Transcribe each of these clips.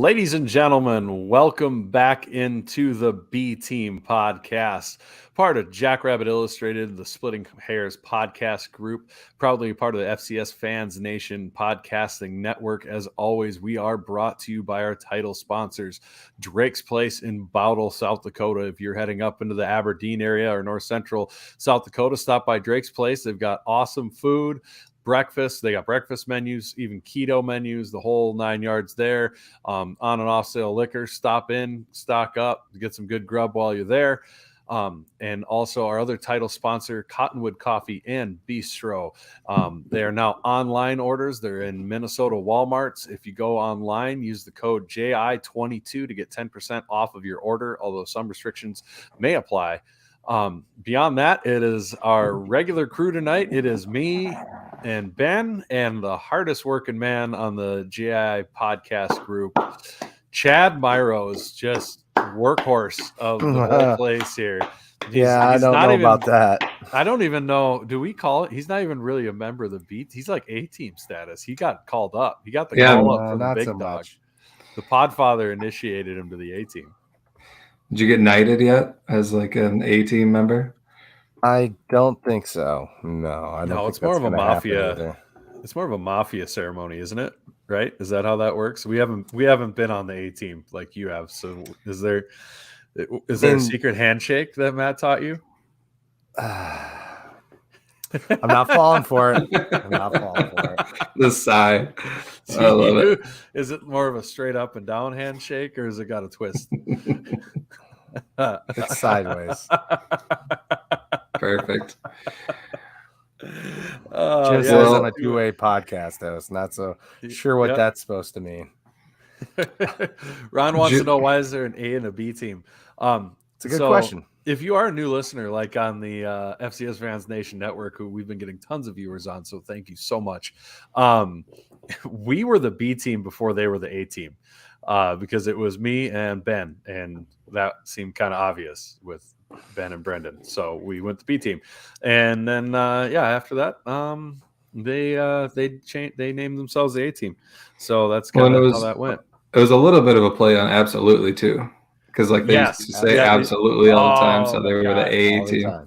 Ladies and gentlemen, welcome back into the B Team podcast, part of Jackrabbit Illustrated, the Splitting Hairs podcast group, proudly part of the FCS Fans Nation podcasting network. As always, we are brought to you by our title sponsors, Drake's Place in Bowdle, South Dakota. If you're heading up into the Aberdeen area or north central South Dakota, stop by Drake's Place. They've got awesome food. Breakfast, they got breakfast menus, even keto menus, the whole 9 yards there. On and off sale liquor. Stop in, stock up, get some good grub while you're there. And also our other title sponsor, Cottonwood Coffee and Bistro. They are now online orders. They're in Minnesota Walmarts. If you go online, use the code JI22 to get 10% off of your order, although some restrictions may apply. Beyond that, it is our regular crew tonight. It is me and Ben and the hardest working man on the GI podcast group, Chad Myros, just workhorse of the whole place here. He's I don't know about that. I don't even know. Do we call it? He's not even really a member of the beat. He's like A-team status. He got called up. He got the call up from the big dog. Much. The Podfather initiated him to the A-team. Did you get knighted yet as like an A-team member? I don't think so. No, I don't. No, it's more of a mafia. It's more of a mafia ceremony, isn't it? Right? Is that how that works? We haven't been on the A-team like you have. So is there a secret handshake that Matt taught you? I'm not falling for it. The sigh. I love it. Is it more of a straight up and down handshake, or has it got a twist? It's sideways. Perfect. Just as on a two-way podcast host. Not so sure what that's supposed to mean. Ron wants to know, why is there an A and a B team? It's a good question. If you are a new listener, like on the FCS Fans Nation Network, who we've been getting tons of viewers on, so thank you so much. We were the B team before they were the A team, because it was me and Ben, and that seemed kind of obvious with Ben and Brendan. So we went to B team, and then after that, they named themselves the A team. So that's kind of how that went. It was a little bit of a play on absolutely too. Because like they used to say absolutely all the time, so they were the A team.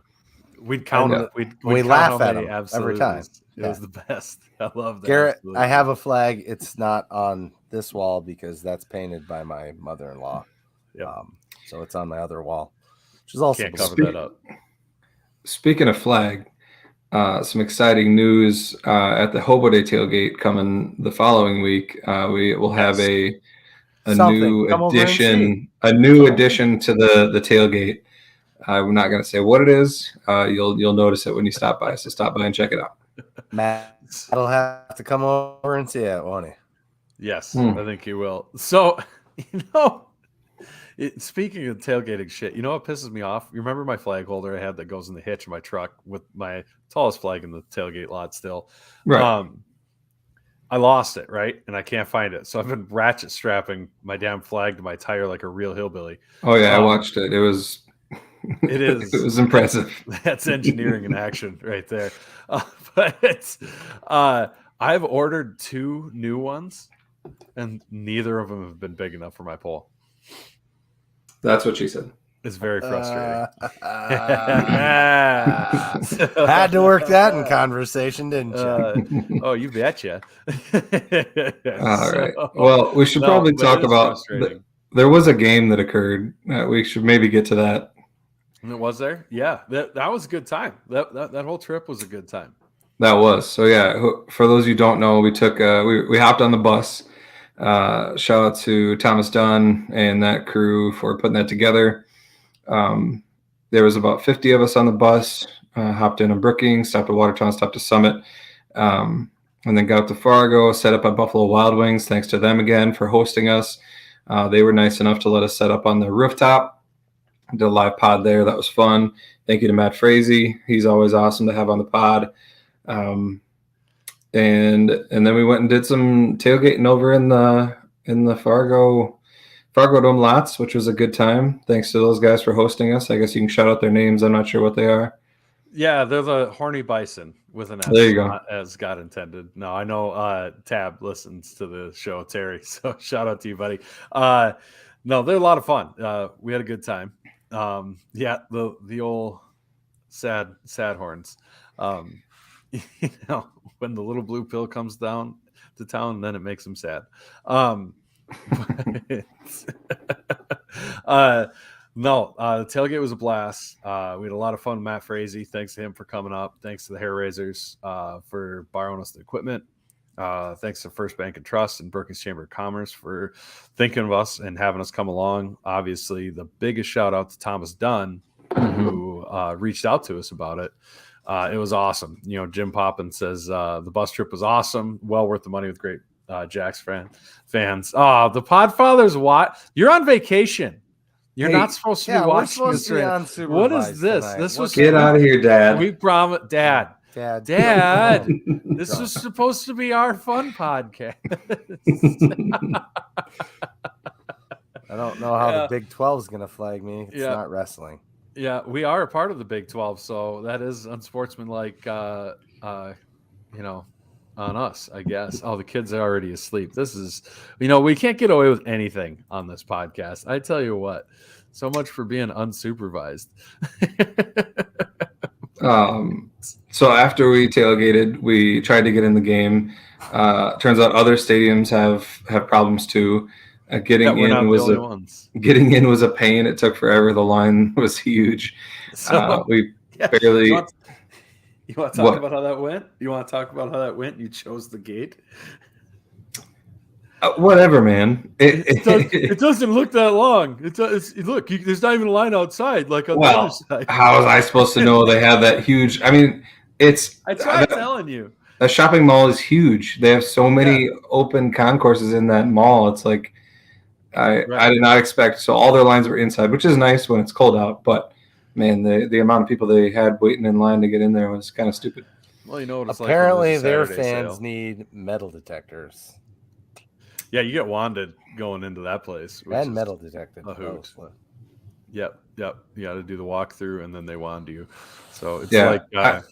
We'd count it. We laugh at them every time. It was the best. I love that. Garrett, absolutely. I have a flag. It's not on this wall because that's painted by my mother-in-law. Yeah. So it's on my other wall, which is also can't cover that up. Speaking of flag, some exciting news at the Hobo Day tailgate coming the following week. We will have a new addition to the tailgate. I'm not going to say what it is. You'll notice it when you stop by. So stop by and check it out. Matt, that'll have to come over and see it, won't he? Yes, I think he will. So, speaking of tailgating shit, you know what pisses me off? You remember my flag holder I had that goes in the hitch of my truck with my tallest flag in the tailgate lot still? Right. I lost it, right? And I can't find it. So I've been ratchet strapping my damn flag to my tire like a real hillbilly. Oh, yeah, I watched it. It was impressive. That's engineering in action right there. But I've ordered 2 new ones, and neither of them have been big enough for my pole. That's what she said. It's very frustrating. Had to work that in conversation, didn't you? Oh, you betcha. All right. Well, we should probably talk about. There was a game that occurred. We should maybe get to that. Was there? Yeah, that was a good time. That whole trip was a good time. That was. So yeah. For those who don't know, we took we hopped on the bus. Shout out to Thomas Dunn and that crew for putting that together. There was about 50 of us on the bus, hopped in Brookings, stopped at Watertown, stopped at Summit, and then got up to Fargo, set up at Buffalo Wild Wings. Thanks to them again for hosting us. They were nice enough to let us set up on the rooftop. Did a live pod there. That was fun. Thank you to Matt Frazee. He's always awesome to have on the pod. And then we went and did some tailgating over in the Fargo Dome lots, which was a good time. Thanks to those guys for hosting us. I guess you can shout out their names. I'm not sure what they are. Yeah, they're the Horny Bison. with an S, There you go. not as God intended. No, I know Tab listens to the show, Terry. So shout out to you, buddy. No, they're a lot of fun. We had a good time. The old sad horns. You know, when the little blue pill comes down to town, then it makes them sad. The tailgate was a blast. We had a lot of fun with Matt Frazee. Thanks to him for coming up. Thanks to the Hair Raisers for borrowing us the equipment. Thanks to First Bank and Trust and Brookings Chamber of Commerce for thinking of us and having us come along. Obviously, the biggest shout out to Thomas Dunn, who reached out to us about it. It was awesome. You know, Jim Poppin says the bus trip was awesome. Well worth the money with great Jack's fans. Oh, the Podfathers, you're on vacation. You're not supposed to be watching this. What is this? Tonight. This was Get out of here, Dad. We promised, Dad. This was supposed to be our fun podcast. I don't know how the Big 12 is going to flag me. It's not wrestling. Yeah, we are a part of the Big 12, so that is unsportsmanlike, you know, on us, I guess. Oh, the kids are already asleep. This is, you know, we can't get away with anything on this podcast. I tell you what, so much for being unsupervised. So after we tailgated, we tried to get in the game. Turns out other stadiums have problems too. Getting in was a pain. It took forever. The line was huge. We barely. You want to talk about how that went? You chose the gate. Whatever, man. It doesn't look that long. Look, there's not even a line outside like on the other side. How was I supposed to know they have that huge? I mean, I tried telling you. The shopping mall is huge. They have so many open concourses in that mall. It's like I did not expect. So all their lines were inside, which is nice when it's cold out. But man, the amount of people they had waiting in line to get in there was kind of stupid. Well, you know what it's apparently like their fans need metal detectors. Yeah, you get wanded going into that place. And metal detected. A hoot. Yep. You got to do the walkthrough, and then they wand you. So it's like a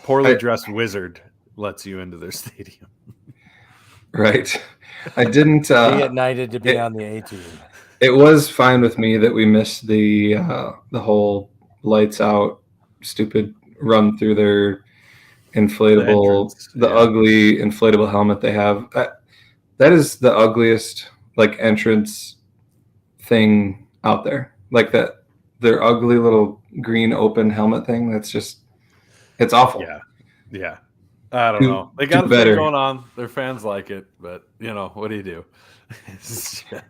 poorly dressed wizard lets you into their stadium. Right. I didn't. Be ignited to be on the A team. It was fine with me that we missed the whole lights out, stupid run through their inflatable, ugly inflatable helmet they have. That is the ugliest entrance thing out there. Like that, their ugly little green open helmet thing. That's just, it's awful. Yeah. I don't know. They got a thing going on. Their fans like it, but what do you do?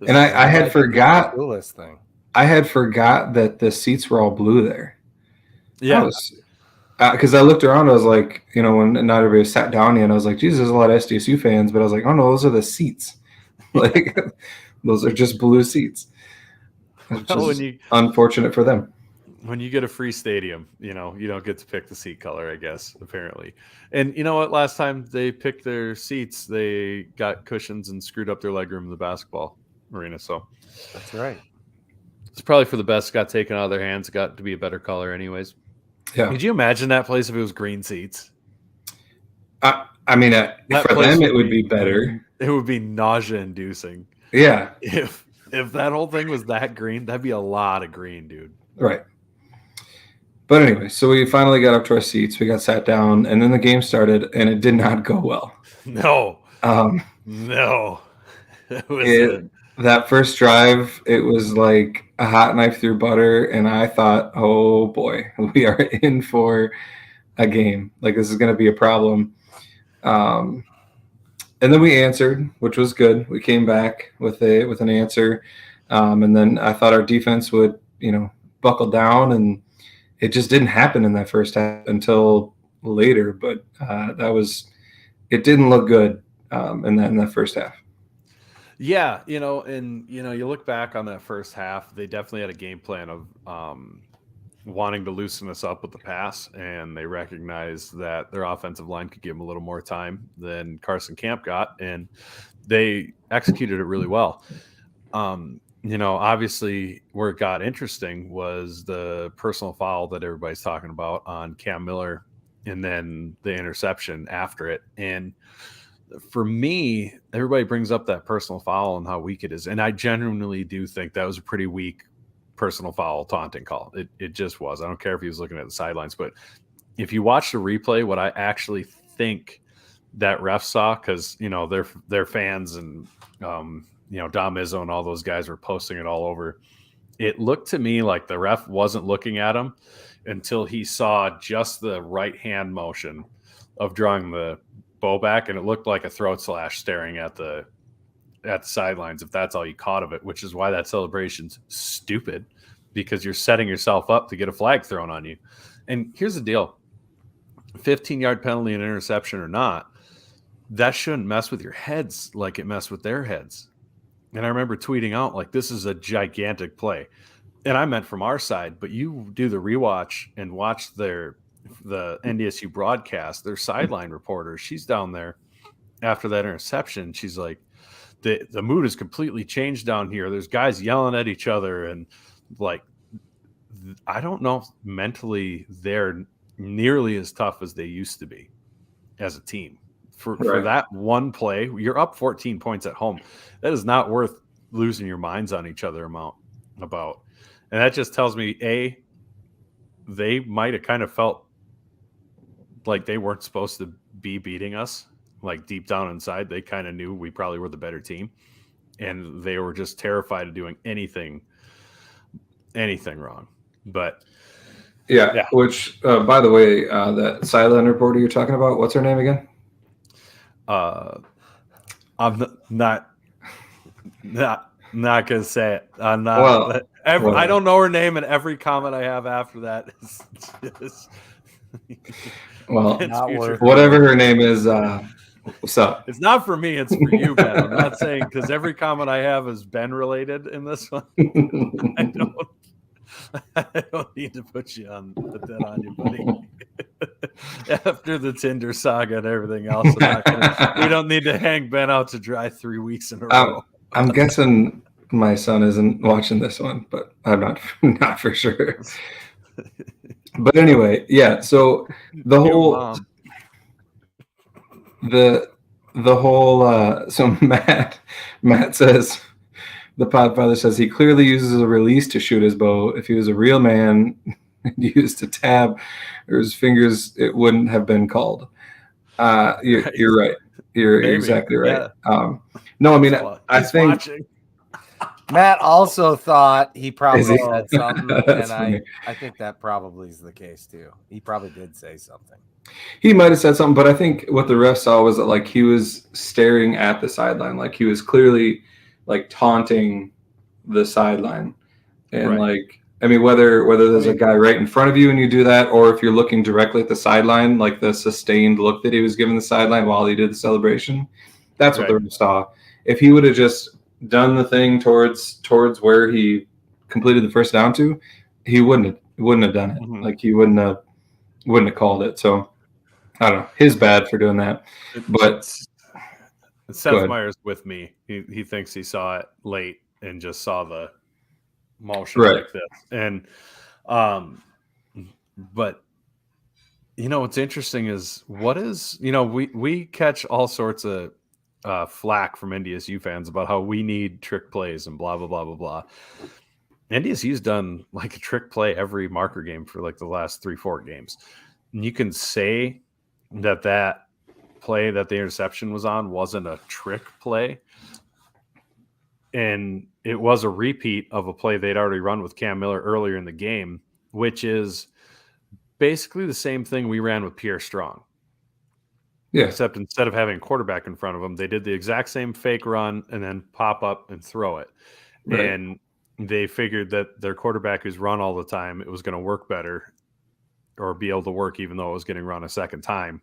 And I had forgot. Coolest thing. I had forgot that the seats were all blue there. Yeah. Because I looked around, I was like, when not everybody sat down yet, I was like, Jesus, there's a lot of SDSU fans, but I was like, oh no, those are the seats. Like, those are just blue seats. Unfortunate for them. When you get a free stadium, you don't get to pick the seat color, I guess, apparently. And you know what? Last time they picked their seats, they got cushions and screwed up their legroom in the basketball arena. So that's right. It's probably for the best. Got taken out of their hands. Got to be a better color anyways. Yeah. Could you imagine that place if it was green seats? I mean, for them, it would be better. It would be nausea-inducing. Yeah. If that whole thing was that green, that'd be a lot of green, dude. Right. But anyway, so we finally got up to our seats. We got sat down, and then the game started, and it did not go well. No. No. That first drive, it was like a hot knife through butter, and I thought, oh boy, we are in for a game. Like, this is going to be a problem. And then we answered, which was good. We came back with an answer, and then I thought our defense would, buckle down, and it just didn't happen in that first half until later. But it didn't look good in that first half. Yeah, you look back on that first half, they definitely had a game plan of wanting to loosen us up with the pass, and they recognized that their offensive line could give them a little more time than Carson Camp got, and they executed it really well. Obviously where it got interesting was the personal foul that everybody's talking about on Cam Miller and then the interception after it. And for me, everybody brings up that personal foul and how weak it is. And I genuinely do think that was a pretty weak personal foul taunting call. It just was. I don't care if he was looking at the sidelines, but if you watch the replay, what I actually think that ref saw, because they're fans, and Dom Izzo and all those guys were posting it all over. It looked to me like the ref wasn't looking at him until he saw just the right hand motion of drawing the bow back, and it looked like a throat slash staring at the sidelines, if that's all you caught of it, which is why that celebration's stupid, because you're setting yourself up to get a flag thrown on you. And here's the deal. 15-yard penalty and interception or not, that shouldn't mess with your heads like it messed with their heads. And I remember tweeting out, like, this is a gigantic play. And I meant from our side, but you do the rewatch and watch the NDSU broadcast, their sideline reporter, she's down there after that interception. She's like, the mood has completely changed down here. There's guys yelling at each other. And, like, I don't know if mentally they're nearly as tough as they used to be as a team. For that one play, you're up 14 points at home. That is not worth losing your minds on each other about. And that just tells me, A, they might have kind of felt like they weren't supposed to be beating us. Like, deep down inside, they kind of knew we probably were the better team. And they were just terrified of doing anything wrong. But yeah. Which, by the way, that sideline reporter you're talking about, what's her name again? I'm not gonna say it. I'm not. I don't know her name, and every comment I have after that is just, whatever her name is. What's up? It's not for me. It's for you, Ben. I'm not saying, because every comment I have is Ben related in this one. I don't need to put that on you, buddy. After the Tinder saga and everything else, we don't need to hang Ben out to dry 3 weeks in a row. I'm guessing my son isn't watching this one, but I'm not for sure. But anyway, yeah. So the whole so Matt says, the Podfather says he clearly uses a release to shoot his bow. If he was a real man and used a tab or his fingers, it wouldn't have been called. You're right. You're exactly right. Yeah. No, I mean, I think watching. Matt also thought he probably said something, and funny. I think that probably is the case too. He probably did say something. He might have said something, but I think what the ref saw was that, like, he was staring at the sideline, like he was clearly, like, taunting the sideline. And like, I mean, whether there's a guy right in front of you and you do that, or if you're looking directly at the sideline, like the sustained look that he was giving the sideline while he did the celebration, that's what the ref saw. If he would have just done the thing towards where he completed the first down to, he wouldn't have done it. Mm-hmm. Like, he wouldn't have called it. So I don't know. His bad for doing that. But Seth Meyer's with me. He thinks he saw it late and just saw the motion like this. And but what's interesting is we catch all sorts of flack from NDSU fans about how we need trick plays and blah blah blah blah blah. NDSU's done like a trick play every marker game for like the last 3-4 games. And you can say that play that the interception was on wasn't a trick play, and it was a repeat of a play they'd already run with Cam Miller earlier in the game, which is basically the same thing we ran with Pierre Strong. Yeah. Except instead of having a quarterback in front of them, they did the exact same fake run and then pop up and throw it. Right. And they figured that their quarterback who's run all the time, it was going to work better or be able to work even though it was getting run a second time.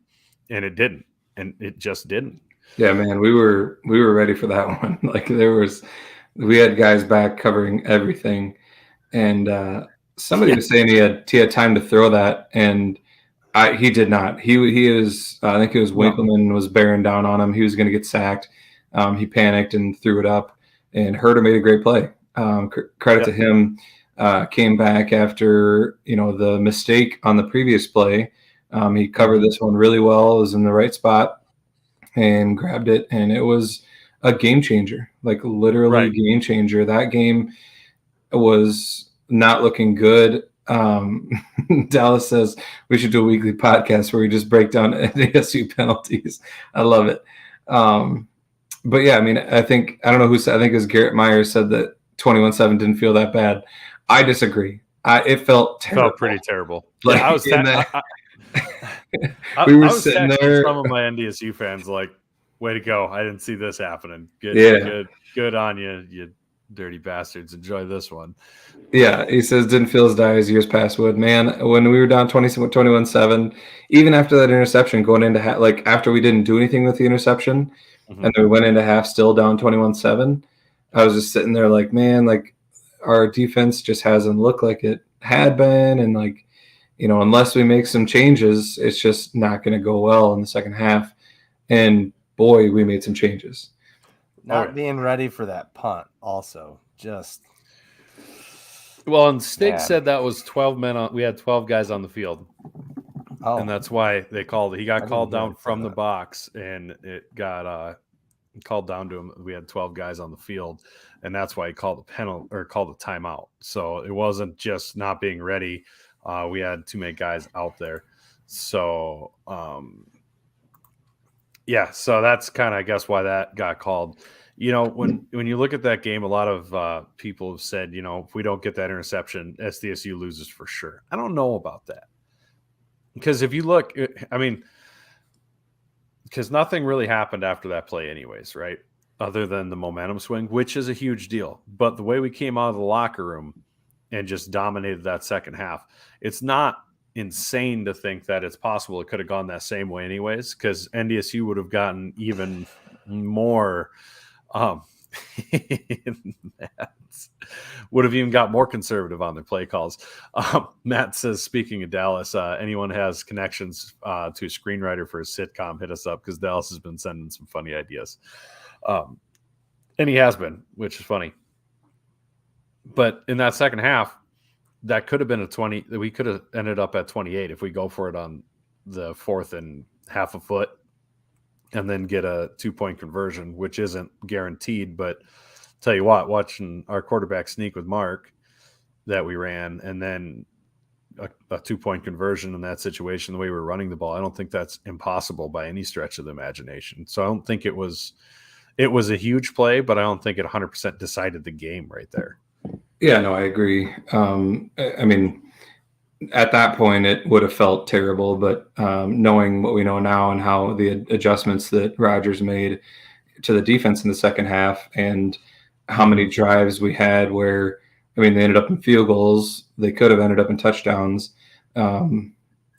And it didn't. And it just didn't. Yeah, man, we were ready for that one. Like, we had guys back covering everything. And somebody was saying he had time to throw that, and he did not. He was, I think it was Winkleman was bearing down on him. He was going to get sacked. He panicked and threw it up, and Herder made a great play. Credit to him. Came back after the mistake on the previous play, He covered this one really well, was in the right spot and grabbed it, and it was a game changer, like literally game changer. That game was not looking good. Dallas says we should do a weekly podcast where we just break down ASU penalties. I love it. But yeah, I mean, I don't know who said, I think it was Garrett Myers said that 21-7 didn't feel that bad. I disagree. It felt terrible. Felt pretty terrible. Like, I was we were sitting there. Some of my NDSU fans like, way to go. I didn't see this happening. Good on you, you dirty bastards. Enjoy this one. Yeah, he says didn't feel as dire as years past would. Man, when we were down 21-7, even after that interception going into half, like after we didn't do anything with the interception, and then we went into half still down 21-7, I was just sitting there like, man, like our defense just hasn't looked like it had been, and like, unless we make some changes, it's just not going to go well in the second half. And boy, we made some changes. Not being ready for that punt also just. Well, and Stig said that was 12 men we had 12 guys on the field. Oh. And that's why they called it. He got called down from the box, and it got called down to him. We had 12 guys on the field, and that's why he called the penalty or called the timeout. So it wasn't just not being ready. We had too many guys out there. So so that's kind of, I guess, why that got called. When you look at that game, a lot of people have said, if we don't get that interception, SDSU loses for sure. I don't know about that. Because if you look, because nothing really happened after that play anyways, right? Other than the momentum swing, which is a huge deal. But the way we came out of the locker room and just dominated that second half, it's not insane to think that it's possible it could have gone that same way anyways, because NDSU would have gotten even more would have even got more conservative on their play calls. Matt says, speaking of Dallas, anyone has connections to a screenwriter for a sitcom, hit us up, because Dallas has been sending some funny ideas. And he has been, which is funny. But in that second half, that could have been a 20. We could have ended up at 28 if we go for it on the fourth and half a foot and then get a 2-point conversion, which isn't guaranteed. But tell you what, watching our quarterback sneak with Mark that we ran, and then a 2-point conversion in that situation, the way we were running the ball, I don't think that's impossible by any stretch of the imagination. So I don't think it was a huge play, but I don't think it 100% decided the game right there. Yeah, no, I agree. At that point, it would have felt terrible, but knowing what we know now and how the adjustments that Rodgers made to the defense in the second half, and how many drives we had where, they ended up in field goals. They could have ended up in touchdowns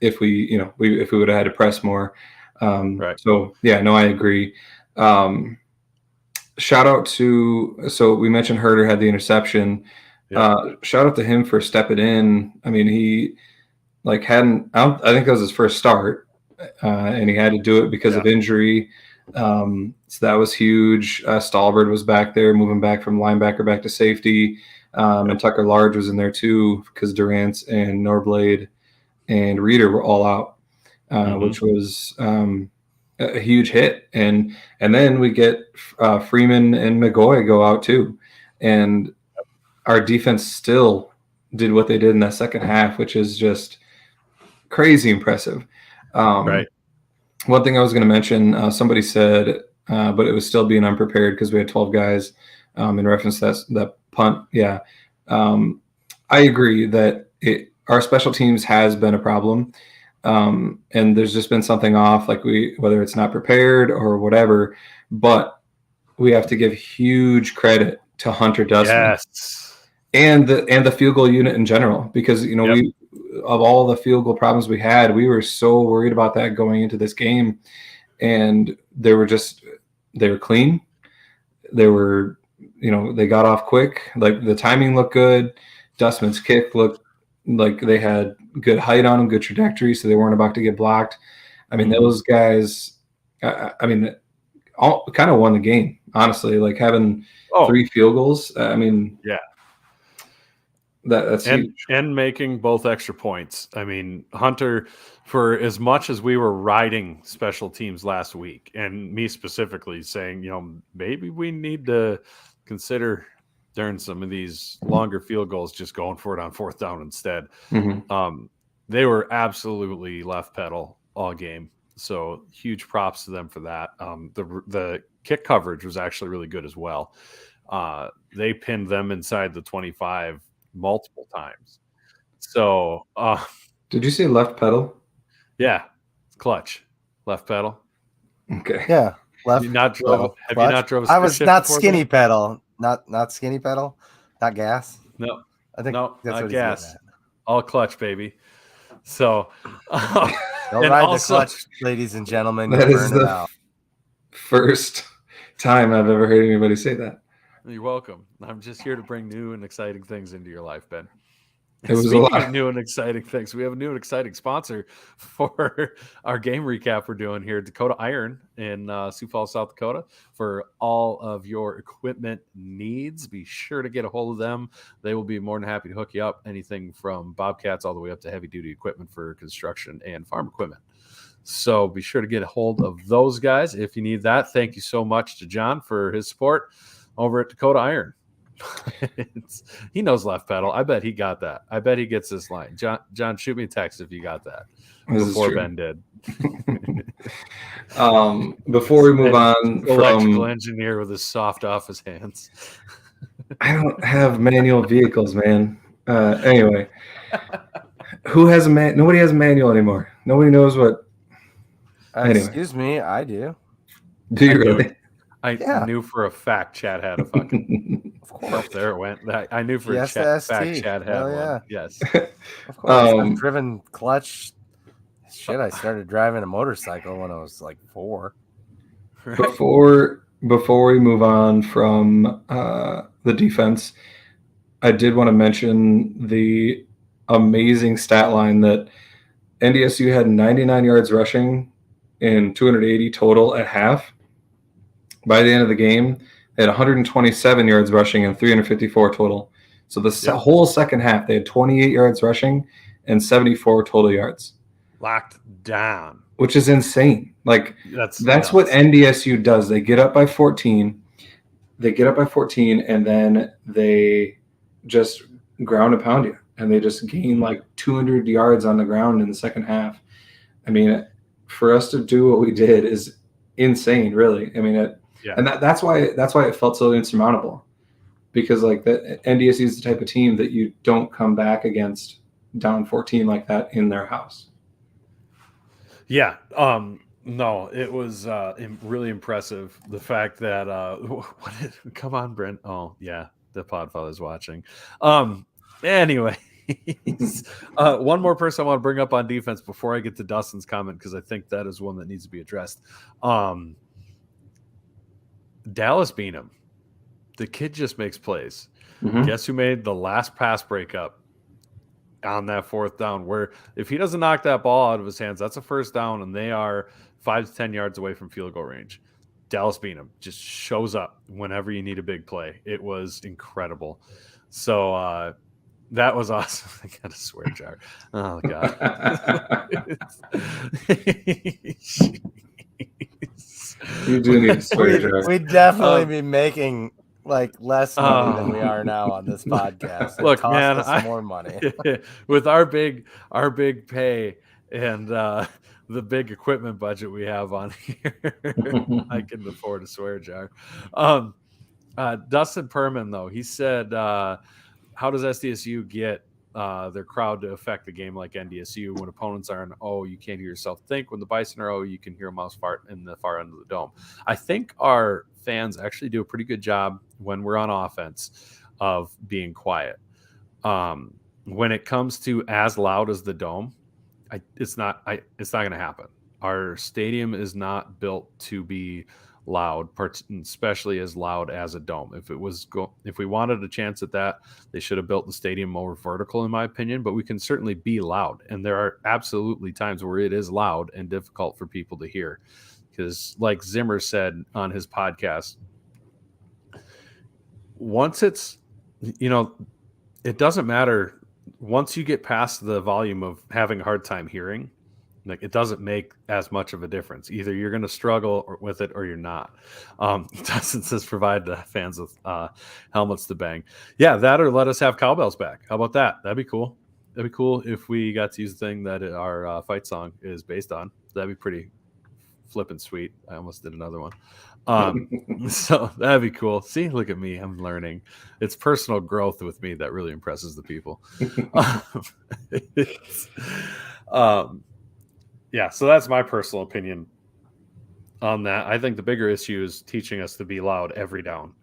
if we would have had to press more. Right. So yeah, no, I agree. Shout out so we mentioned Herder had the interception. Yeah. Shout out to him for stepping in. He I think that was his first start, and he had to do it because of injury. So that was huge. Stallbird was back there, moving back from linebacker back to safety. And Tucker Large was in there too, because Durant and Norblade and Reeder were all out, which was a huge hit. And then we get Freeman and McGoy go out too. And our defense still did what they did in that second half, which is just crazy impressive. Right. One thing I was going to mention, somebody said, but it was still being unprepared because we had 12 guys in reference to that punt. Yeah. I agree that our special teams has been a problem. And there's just been something off, whether it's not prepared or whatever, but we have to give huge credit to Hunter Dustman. Yes. And the field goal unit in general, because we, of all the field goal problems we had, we were so worried about that going into this game, and they were clean. They were, they got off quick. Like, the timing looked good. Dustman's kick looked like they had good height on them, good trajectory, so they weren't about to get blocked. Those guys, all kind of won the game, honestly. Like, having 3 field goals. Yeah. That's huge. And making both extra points. I mean, Hunter, for as much as we were riding special teams last week, and me specifically saying, maybe we need to consider during some of these longer field goals, just going for it on 4th down instead. Mm-hmm. They were absolutely left pedal all game. So huge props to them for that. The kick coverage was actually really good as well. They pinned them inside the 25 multiple times. So, did you say left pedal? Yeah, clutch, left pedal. Okay. Yeah, left. Have you not drove a I was stick shift not before skinny then? pedal, not skinny pedal, not gas. No, I think no, that's not what gas. he's getting All clutch, baby. So, at. Don't and ride also, the clutch, ladies and gentlemen. That You'll is burn it the out. first time I've ever heard anybody say that. You're welcome. I'm just here to bring new and exciting things into your life, Ben. It was Speaking a lot of new and exciting things, we have a new and exciting sponsor for our game recap we're doing here, Dakota Iron in Sioux Falls, South Dakota. For all of your equipment needs, be sure to get a hold of them. They will be more than happy to hook you up. Anything from Bobcats all the way up to heavy-duty equipment for construction and farm equipment. So be sure to get a hold of those guys if you need that. Thank you so much to John for his support over at Dakota Iron. He knows left pedal. I bet he got that. I bet he gets this line. John, shoot me a text if you got that before Ben did. Before we move on electrical engineer with his soft office hands. I don't have manual vehicles, man. Anyway, who has nobody has a manual anymore. Nobody knows what. Anyway. Excuse me, I do. Do you really? I knew for a fact Chad had a fucking. Of course. Oh, there it went. I knew for a fact Chad had one. Yes. Of course. I've driven clutch. Shit, I started driving a motorcycle when I was like 4. Right. Before we move on from the defense, I did want to mention the amazing stat line that NDSU had 99 yards rushing and 280 total at half. By the end of the game, they had 127 yards rushing and 354 total. So the whole second half, they had 28 yards rushing and 74 total yards. Locked down. Which is insane. Like, that's nuts. What NDSU does. They get up by 14. And then they just ground and pound you. And they just gain like 200 yards on the ground in the second half. I mean, for us to do what we did is insane, really. I mean, and that's why it felt so insurmountable, because like the NDSU is the type of team that you don't come back against down 14 like that in their house. Yeah. No, it was really impressive. The fact that come on, Brent. Oh yeah, the Podfather's watching. Anyway, one more person I want to bring up on defense before I get to Dustin's comment, because I think that is one that needs to be addressed. Dallas Beanham, the kid just makes plays. Mm-hmm. Guess who made the last pass breakup on that 4th down, where if he doesn't knock that ball out of his hands, that's a first down, and they are 5 to 10 yards away from field goal range. Dallas Beanham just shows up whenever you need a big play. It was incredible. So that was awesome. I got a swear jar. Oh, God. You do need a swear jar. We'd definitely be making like less money than we are now on this podcast. Look, man, us more money with our big pay and the big equipment budget we have on here. I can afford a swear jar. Dustin Perman, though, he said, how does SDSU get their crowd to affect the game like NDSU? When opponents are in you can't hear yourself think. When the Bison are you can hear a mouse fart in the far end of the dome. I think our fans actually do a pretty good job when we're on offense of being quiet. When it comes to as loud as the dome, it's not going to happen. Our stadium is not built to be loud, especially as loud as a dome. If we wanted a chance at that, they should have built the stadium more vertical, in my opinion. But we can certainly be loud, and there are absolutely times where it is loud and difficult for people to hear. Because, like Zimmer said on his podcast, once it's, it doesn't matter once you get past the volume of having a hard time hearing. Like, it doesn't make as much of a difference. Either you're going to struggle with it or you're not. Dustin says provide the fans with helmets to bang. Yeah, that or let us have cowbells back. How about that? That'd be cool. That'd be cool if we got to use the thing that our fight song is based on. That'd be pretty flippin' sweet. I almost did another one. So that'd be cool. See, look at me. I'm learning. It's personal growth with me that really impresses the people. Yeah, so that's my personal opinion on that. I think the bigger issue is teaching us to be loud every down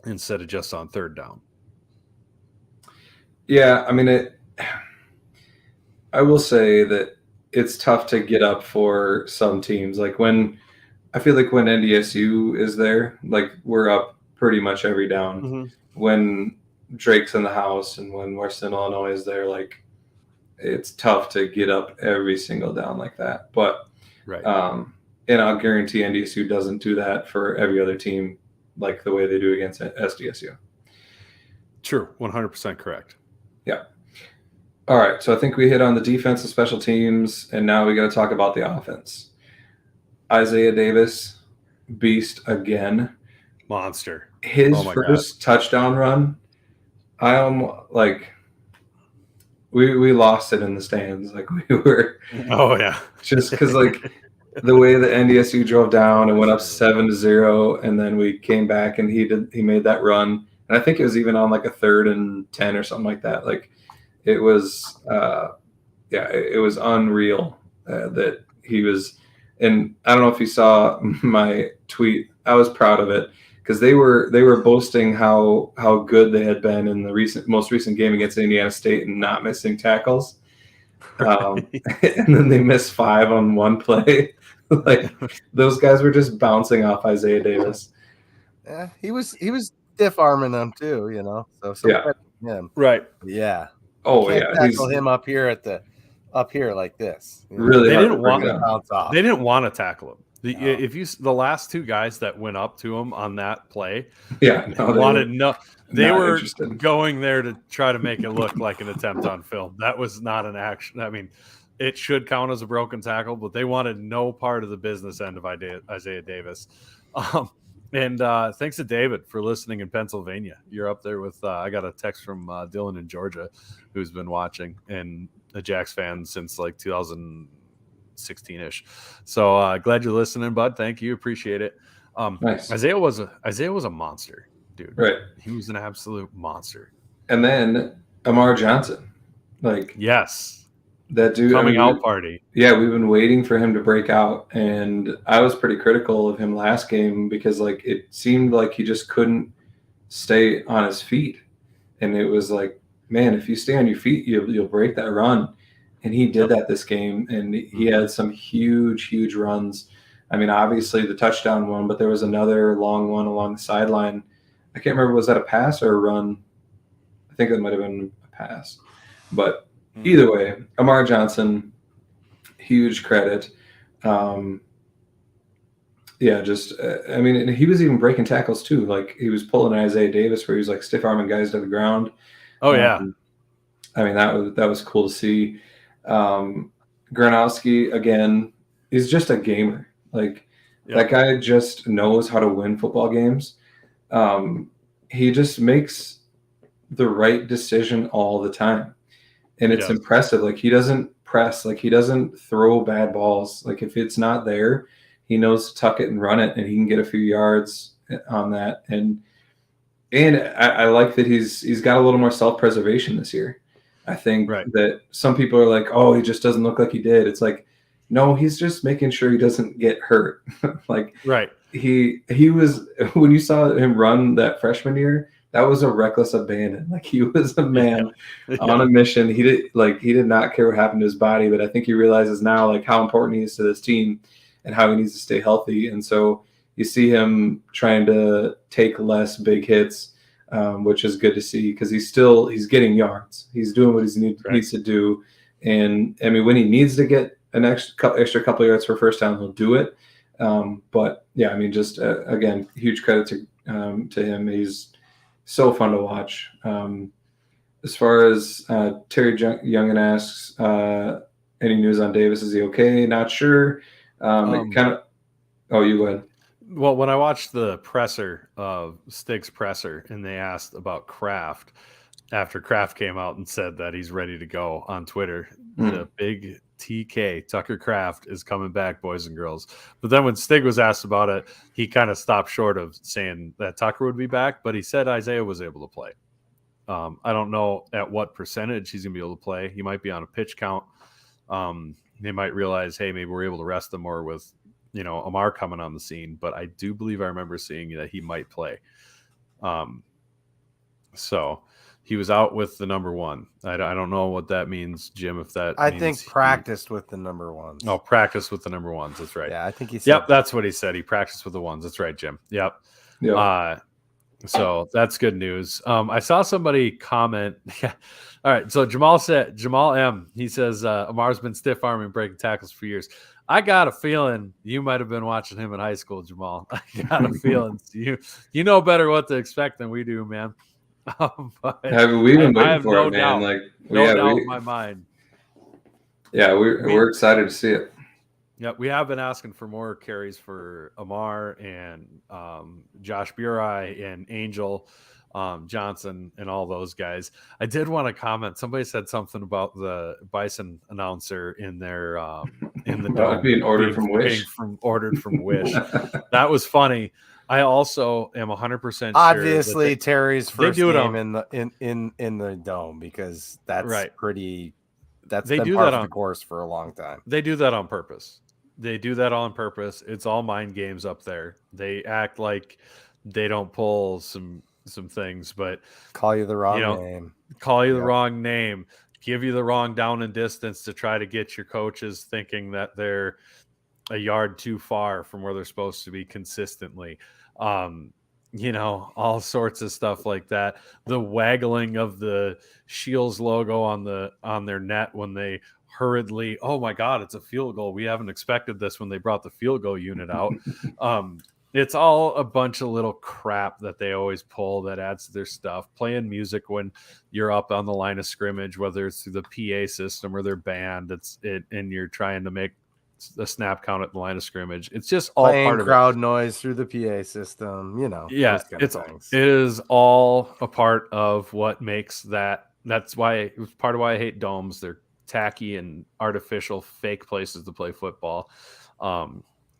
instead of just on third down. Yeah, I mean, I will say that it's tough to get up for some teams. Like I feel like when NDSU is there, like we're up pretty much every down. Mm-hmm. When Drake's in the house and when Western Illinois is there, like it's tough to get up every single down like that. But right. And I'll guarantee NDSU doesn't do that for every other team like the way they do against SDSU. True. 100% correct. Yeah. All right. So I think we hit on the defense and special teams, and now we got to talk about the offense. Isaiah Davis, beast again. Monster. His first touchdown run, we lost it in the stands. Like we were. Oh yeah. Just because like the way the NDSU drove down and went up 7-0, and then we came back and he made that run, and I think it was even on like a 3rd and 10 or something like that. Like it was, it was unreal that he was. And I don't know if you saw my tweet. I was proud of it because they were boasting how good they had been in the most recent game against Indiana State and not missing tackles. And then they missed 5 on one play. Like those guys were just bouncing off Isaiah Davis. Yeah, he was stiff arming them too, you know. So yeah, him. Right. Yeah. Oh you yeah. Tackle him up here like this. Really, they didn't want to bounce off. They didn't want to tackle him. The last 2 guys that went up to him on that play, they were going there to try to make it look like an attempt on film. That was not an action. I mean, it should count as a broken tackle, but they wanted no part of the business end of Isaiah Davis. And thanks to David for listening in Pennsylvania. You're up there with. I got a text from Dylan in Georgia, who's been watching and a Jacks fan since like 2016-ish. So glad you're listening, bud. Thank you, appreciate it. Nice. Isaiah was a monster, dude. Right, he was an absolute monster. And then Amar Johnson, yes. That dude coming out party. Yeah, we've been waiting for him to break out, and I was pretty critical of him last game because it seemed like he just couldn't stay on his feet, and it was like, man, if you stay on your feet, you'll break that run, and he did that this game, and he had some huge runs. I mean, obviously the touchdown one, but there was another long one along the sideline. I can't remember, was that a pass or a run? I think it might have been a pass, but. Either way, Amar Johnson, huge credit. I mean, he was even breaking tackles too. Like he was pulling Isaiah Davis where he was like stiff arming guys to the ground. Oh yeah. I mean, that was cool to see. Gronowski, again, is just a gamer. That guy just knows how to win football games. He just makes the right decision all the time. And it's impressive. Like he doesn't press, like he doesn't throw bad balls. Like if it's not there, he knows to tuck it and run it, and he can get a few yards on that. And I like that he's got a little more self-preservation this year. I think that some people are like, oh, he just doesn't look like he did. It's like, no, he's just making sure he doesn't get hurt. He was, when you saw him run that freshman year, that was a reckless abandon. Like he was a man on a mission. He did not care what happened to his body, but I think he realizes now like how important he is to this team and how he needs to stay healthy. And so you see him trying to take less big hits, which is good to see because he's getting yards. He's doing what he needs to do. And I mean, when he needs to get an extra couple yards for first down, he'll do it. But yeah, I mean, just again, huge credit to him. He's so fun to watch. as far as Terry Youngin asks, any news on Davis? Is he okay? Not sure. Kind of. Oh, you go ahead. Well, when I watched the presser of Stig's presser, and they asked about Kraft after Kraft came out and said that he's ready to go on Twitter, the big TK Tucker Kraft is coming back, boys and girls. But then when Stig was asked about it, he kind of stopped short of saying that Tucker would be back, but he said Isaiah was able to play. I don't know at what percentage he's going to be able to play. He might be on a pitch count. They might realize, hey, maybe we're able to rest him more with, Amar coming on the scene. But I do believe I remember seeing that he might play. So he was out with the number one. I don't know what that means, Jim, if that I think practiced with the number ones. Oh, practiced with the number ones. That's right. Yeah, I think he said. Yep, that's what he said. He practiced with the ones. That's right, Jim. Yep. So that's good news. I saw somebody comment. Yeah. All right. So Jamal M, he says, Amar's been stiff arming breaking tackles for years. I got a feeling you might have been watching him in high school, Jamal. I got a feeling you know better what to expect than we do, man. But we've been waiting for it, man. Doubt, like, no doubt in my mind. Yeah, we're excited to see it. Yeah, we have been asking for more carries for Amar and Josh Burai and Angel Johnson and all those guys. I did want to comment. Somebody said something about the Bison announcer in their in the dome being ordered from Wish. Ordered from Wish. That was funny. I also am 100% sure. Obviously, Terry's first game in the dome, because that's right. Pretty. That's they been do part that of the course for a long time. They do that on purpose. They do that on purpose. It's all mind games up there. They act like they don't pull some things, but call you the wrong name. Call you the wrong name. Give you the wrong down and distance to try to get your coaches thinking that they're a yard too far from where they're supposed to be consistently. All sorts of stuff like that. The waggling of the Shields logo on their net when they hurriedly, oh my God, it's a field goal. We haven't expected this when they brought the field goal unit out. It's all a bunch of little crap that they always pull that adds to their stuff. Playing music when you're up on the line of scrimmage, whether it's through the PA system or their band, and you're trying to make the snap count at the line of scrimmage. It's just all playing part of crowd noise through the PA system, Yeah, it is all a part of what makes that. That's why it's part of why I hate domes. They're tacky and artificial fake places to play football.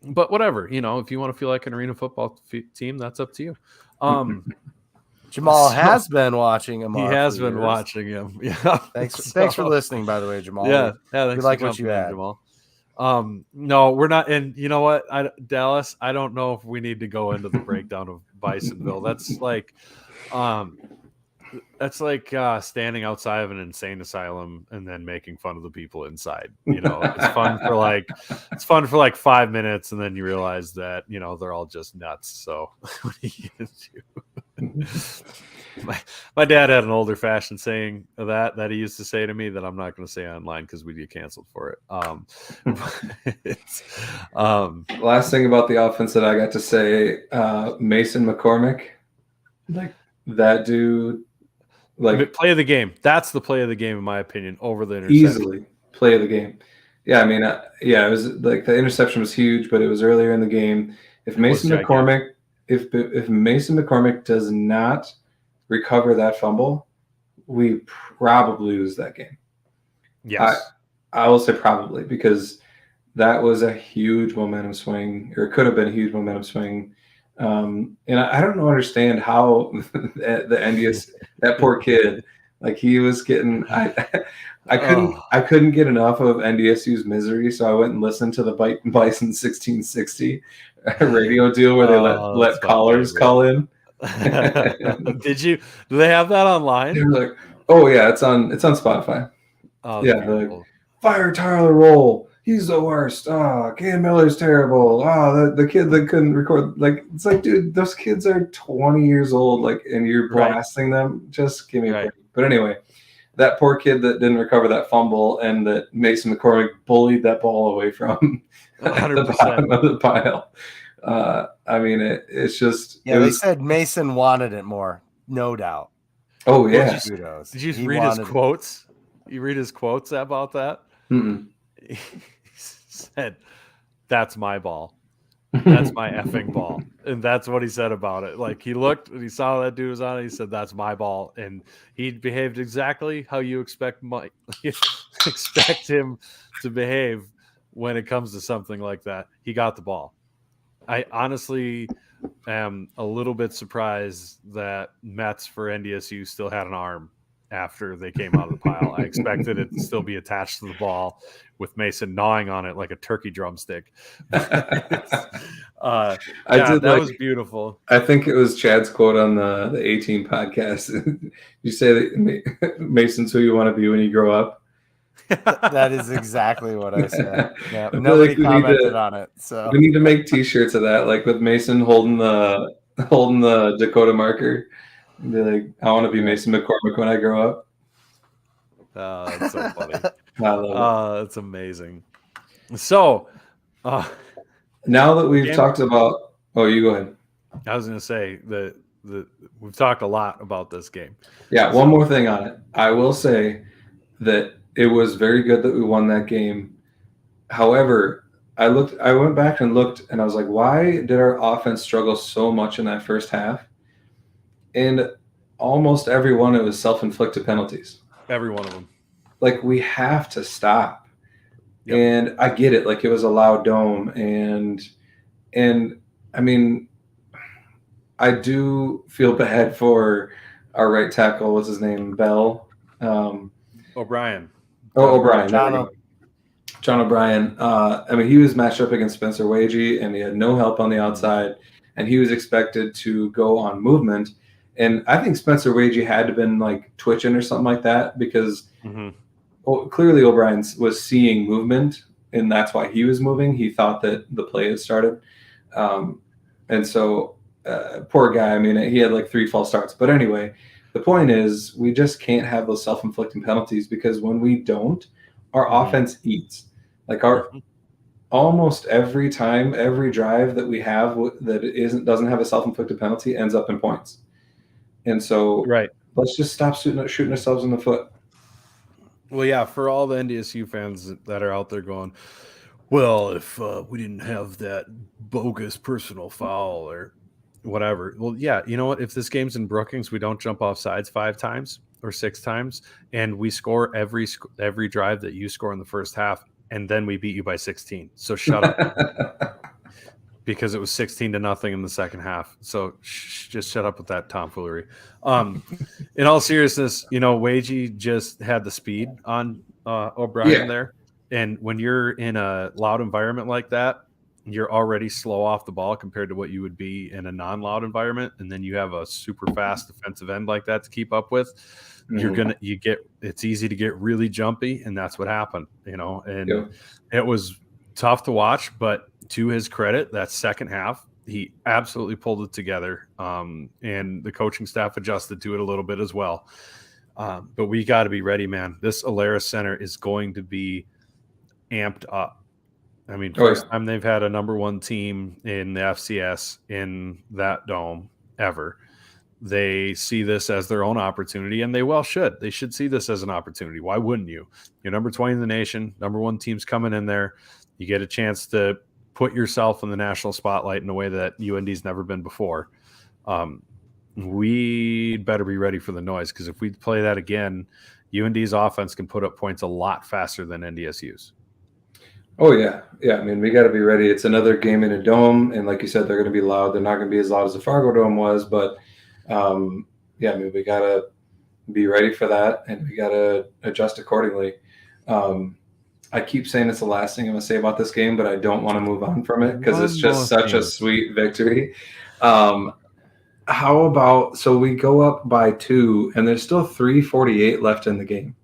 But whatever, if you want to feel like an arena football team, that's up to you. Jamal has been watching him. He has been watching him. Yeah. Thanks for listening, by the way, Jamal. Yeah. We like what you had, Jamal. No, we're not. And you know what, Dallas, I don't know if we need to go into the breakdown of Bisonville. That's like standing outside of an insane asylum and then making fun of the people inside. It's fun for like 5 minutes, and then you realize that they're all just nuts. So what are you gonna do? My dad had an older fashioned saying that he used to say to me that I'm not going to say online because we'd get canceled for it. Last thing about the offense that I got to say, Mason McCormick, like that dude, like play of the game. That's the play of the game, in my opinion, over the interception. Easily play of the game. Yeah, I mean, it was like the interception was huge, but it was earlier in the game. If Mason McCormick does not recover that fumble, we probably lose that game. Yes. I will say probably, because that was a huge momentum swing, or it could have been a huge momentum swing. And I don't understand how the NDS, that poor kid, like he was getting, I couldn't get enough of NDSU's misery. So I went and listened to the Bison 1660 radio deal where they let callers call in. Do they have that online? They were like, oh yeah, it's on Spotify. Oh yeah, like, fire Tyler Roll, he's the worst. Cam Miller's terrible. The kid that couldn't record, like, it's like, dude, those kids are 20 years old, like, and you're blasting them. Just give me a break. But anyway, that poor kid that didn't recover that fumble, and that Mason McCormick bullied that ball away from 100%. the bottom of the pile. I mean, it's just. Yeah, they said Mason wanted it more, no doubt. Oh yeah. Did you read his quotes? You read his quotes about that? Mm-mm. He said, "That's my ball. That's my effing ball." And that's what he said about it. Like, he looked and he saw that dude was on it. He said, "That's my ball." And he behaved exactly how you expect him to behave when it comes to something like that. He got the ball. I honestly am a little bit surprised that Mets for NDSU still had an arm after they came out of the pile. I expected it to still be attached to the ball with Mason gnawing on it like a turkey drumstick. That was beautiful. I think it was Chad's quote on the 18 podcast. You say that Mason's who you want to be when you grow up. That is exactly what I said. Yeah, nobody commented on it. So we need to make T-shirts of that, like with Mason holding the Dakota marker. And be like, I want to be Mason McCormick when I grow up. That's so funny. I love it. It's amazing. So, now that we've talked about, you go ahead. I was going to say that we've talked a lot about this game. Yeah, one more thing on it. I will say that it was very good that we won that game. However, I went back and looked, and I was like, why did our offense struggle so much in that first half? And almost every one, it was self-inflicted penalties. Every one of them. Like, we have to stop. Yep. And I get it. Like, it was a loud dome. And I mean, I do feel bad for our right tackle. What's his name? Bell? O'Brien. O'Brien. John O'Brien. I mean, he was matched up against Spencer Wagey, and he had no help on the outside, and he was expected to go on movement. And I think Spencer Wagey had to been like twitching or something like that because clearly O'Brien was seeing movement, and that's why he was moving. He thought that the play had started. And so poor guy, I mean, he had like 3 false starts. But anyway, the point is we just can't have those self-inflicting penalties because when we don't, our offense eats. Like almost every time, every drive that we have that doesn't have a self-inflicted penalty ends up in points. And so let's just stop shooting ourselves in the foot. Well, yeah, for all the NDSU fans that are out there going, well, if we didn't have that bogus personal foul or whatever. Well, yeah, you know what? If this game's in Brookings, we don't jump off sides 5 times or 6 times, and we score every drive that you score in the first half, and then we beat you by 16. So shut up. Because it was 16-0 in the second half. So just shut up with that tomfoolery. In all seriousness, Wagey just had the speed on O'Brien there. And when you're in a loud environment like that, you're already slow off the ball compared to what you would be in a non-loud environment. And then you have a super fast defensive end like that to keep up with. It's easy to get really jumpy. And that's what happened, and it was tough to watch, but to his credit, that second half, he absolutely pulled it together. And the coaching staff adjusted to it a little bit as well. But we got to be ready, man. This Alara Center is going to be amped up. I mean, first time they've had a number 1 team in the FCS in that dome ever. They see this as their own opportunity, and they well should. They should see this as an opportunity. Why wouldn't you? You're number 20 in the nation, number 1 team's coming in there. You get a chance to put yourself in the national spotlight in a way that UND's never been before. We better be ready for the noise, because if we play that again, UND's offense can put up points a lot faster than NDSU's. Oh, yeah. Yeah, I mean, we got to be ready. It's another game in a dome, and like you said, they're going to be loud. They're not going to be as loud as the Fargo Dome was, but, I mean, we got to be ready for that, and we got to adjust accordingly. I keep saying it's the last thing I'm going to say about this game, but I don't want to move on from it because it's just such a sweet victory. How about, so we go up by 2, and there's still 3:48 left in the game.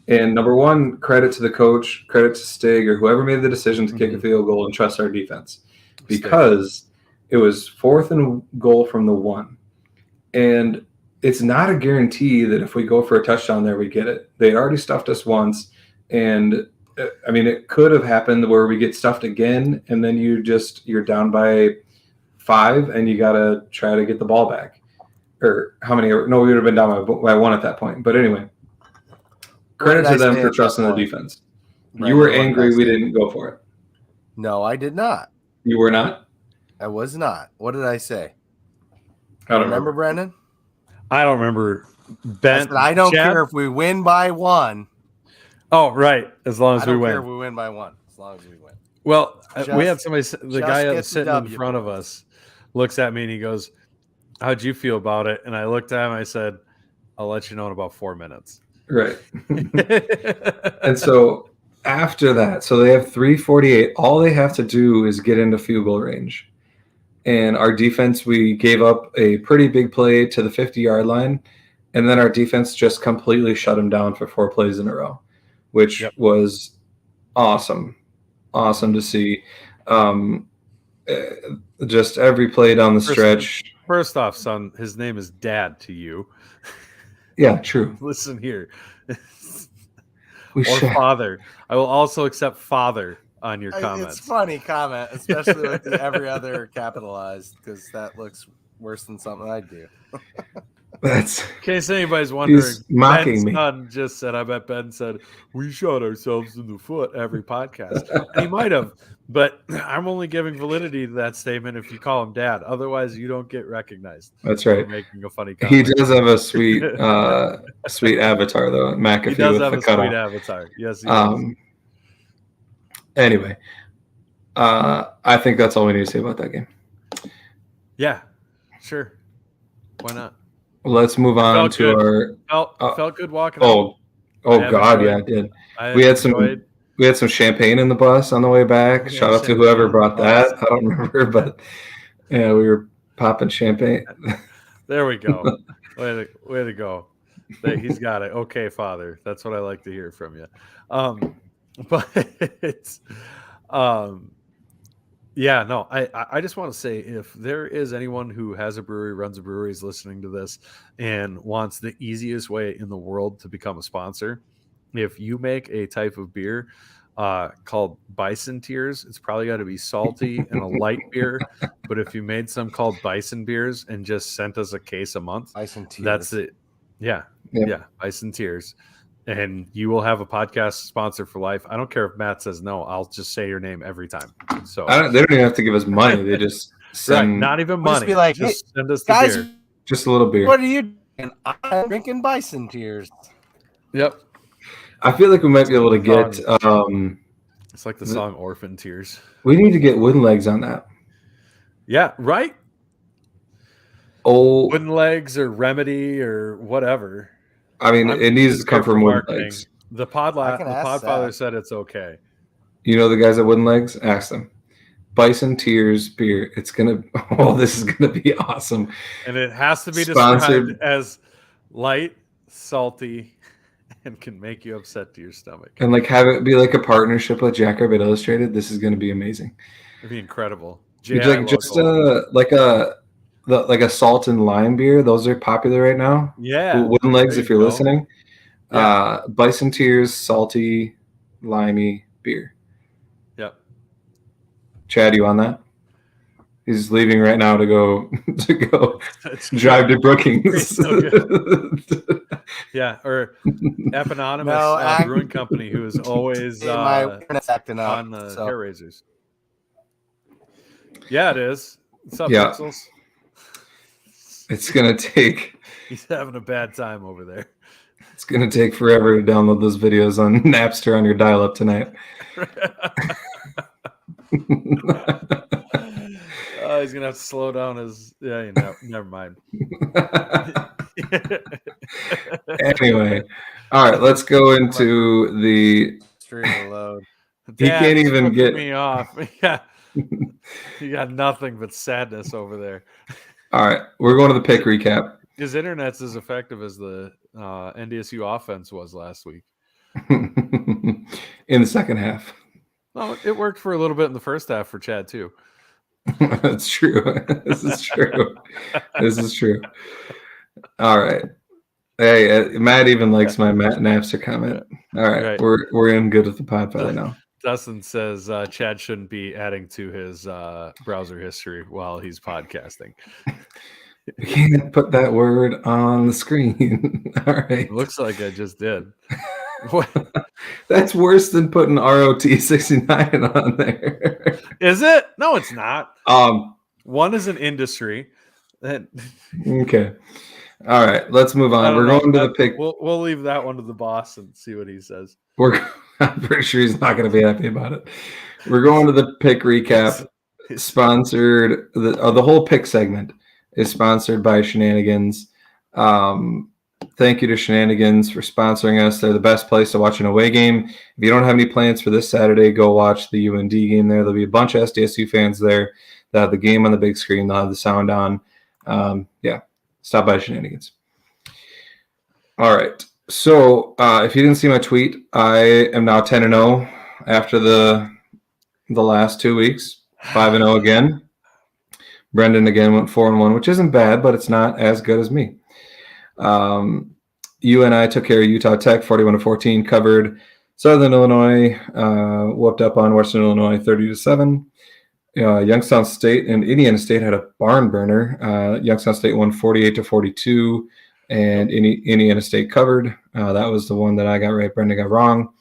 And number 1, credit to the coach, credit to Stig or whoever made the decision to kick a field goal and trust our defense, because it was 4th and goal from the 1. And it's not a guarantee that if we go for a touchdown there, we get it. They already stuffed us once. And I mean, it could have happened where we get stuffed again, and then you're down by 5 and you got to try to get the ball back. or how many? No, we would have been down by 1 at that point. But anyway, credit to them for trusting the defense. You were angry we didn't go for it. No, I did not. You were not? I was not. What did I say? I don't remember, Brendan? I don't remember. Ben, I don't care if we win by 1. Oh, right. As long as we win. I don't care if we win by 1. As long as we win. Well, we had somebody, the guy that was sitting in front of boys. us looks at me and he goes, how'd you feel about it? And I looked at him, I said, I'll let you know in about 4 minutes. Right. And so after that, so they have 3:48. All they have to do is get into field goal range. And our defense, we gave up a pretty big play to the 50-yard line. And then our defense just completely shut them down for 4 plays in a row, which was awesome. Awesome to see. Just every play down the stretch. First off, son, his name is Dad to you. Yeah, true. Listen here. Father. I will also accept father on your comments. It's a funny comment, especially with every other capitalized, because that looks worse than something I do. That's in case anybody's wondering, he's mocking Ben's me. son just said, I bet Ben said, we shot ourselves in the foot every podcast. And he might have, but I'm only giving validity to that statement if you call him Dad. Otherwise, you don't get recognized. That's right. Making a funny comment. He does have a sweet sweet avatar, though. McAfee he does with have the a cutout. sweet avatar. Yes, he does. Anyway, I think that's all we need to say about that game. Yeah, sure. Why not? Let's move on to good. Felt good walking. Oh God, yeah, it did. We had some champagne in the bus on the way back. Shout out to whoever brought that. I don't remember, but yeah, we were popping champagne. There we go. Way to go. He's got it. Okay, Father. That's what I like to hear from you. But it's yeah, no, I just want to say, if there is anyone who has a brewery, runs a brewery, is listening to this and wants the easiest way in the world to become a sponsor, if you make a type of beer called Bison Tears, it's probably got to be salty and a light beer. But if you made some called Bison Beers and just sent us a case a month, Bison Tears. That's it. Yeah, Bison Tears. And you will have a podcast sponsor for life. I don't care if Matt says no. I'll just say your name every time. So they don't even have to give us money. They just send not even money. Just be like, just send us guys, the beer. Just a little beer. What are you doing? I'm drinking Bison Tears. Yep. I feel like we might be able to get. It's like the song "Orphan Tears." We need to get Wooden Legs on that. Yeah. Right. Oh, Wooden Legs or Remedy or whatever. I mean, it needs to come from Wooden Legs. The Podfather said it's okay. You know the guys at Wooden Legs? Ask them. Bison Tears beer. It's gonna. Oh, this is gonna be awesome. And it has to be Sponsored. described as light, salty, and can make you upset to your stomach. And like have it be like a partnership with Jackrabbit Illustrated. This is gonna be amazing. It'd be incredible. Like just like a salt and lime beer. Those are popular right now. Yeah. Wooden Legs, if you're listening. Yeah. Bison Tears, salty, limey beer. Yep. Chad, you on that? He's leaving right now to go drive to Brookings. Yeah, or Eponymous Brewing Company, who is always acting up, on the hair raisers. Yeah, it is. What's up, Pixels? It's gonna take. He's having a bad time over there. It's gonna take forever to download those videos on Napster on your dial-up tonight. He's gonna have to slow down his. Yeah, never mind. Anyway, all right, let's go into the stream load. He can't even get me off. Yeah, you got nothing but sadness over there. All right, we're going to the pick recap. His internet's as effective as the NDSU offense was last week. In the second half. Oh, it worked for a little bit in the first half for Chad too. That's true. This is true. This is true. All right. Hey, Matt even likes my Matt Napster comment. All right. We're in good with the Podfather now. Dustin says Chad shouldn't be adding to his browser history while he's podcasting. We can't put that word on the screen. All right. Looks like I just did. What? That's worse than putting ROT69 on there. Is it? No, it's not. Um. One is an industry. Okay. All right. Let's move on. We're going to the pick. We'll leave that one to the boss and see what he says. I'm pretty sure he's not going to be happy about it. We're going to the pick recap. Sponsored the whole pick segment is sponsored by Shenanigans. Thank you to Shenanigans for sponsoring us. They're the best place to watch an away game. If you don't have any plans for this Saturday, go watch the UND game there. There'll be a bunch of SDSU fans there. They'll have the game on the big screen. They'll have the sound on. Yeah, stop by Shenanigans. All right. So if you didn't see my tweet, I am now 10-0 after the last 2 weeks. 5-0 again. Brendan again went 4-1, which isn't bad, but it's not as good as me. You and I took care of Utah Tech 41-14, covered Southern Illinois, whooped up on Western Illinois 30-7. Youngstown State and Indiana State had a barn burner. Youngstown State won 48-42, and Indiana State covered. That was the one that I got right, Brendan got wrong.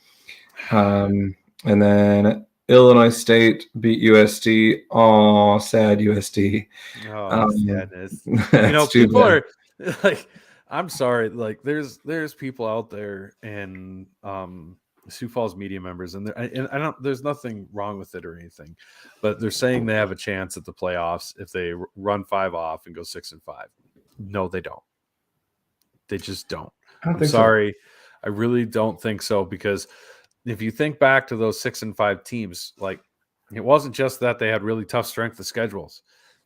And then Illinois State beat USD. Oh, sad USD. Oh, sadness. People are like, I'm sorry. Like, there's people out there and Sioux Falls media members, and I don't. There's nothing wrong with it or anything, but they're saying they have a chance at the playoffs if they run 5 off and go 6-5. No, they don't. They just don't. I'm sorry. So. I really don't think so, because if you think back to those 6-5 teams, like, it wasn't just that they had really tough strength of schedules.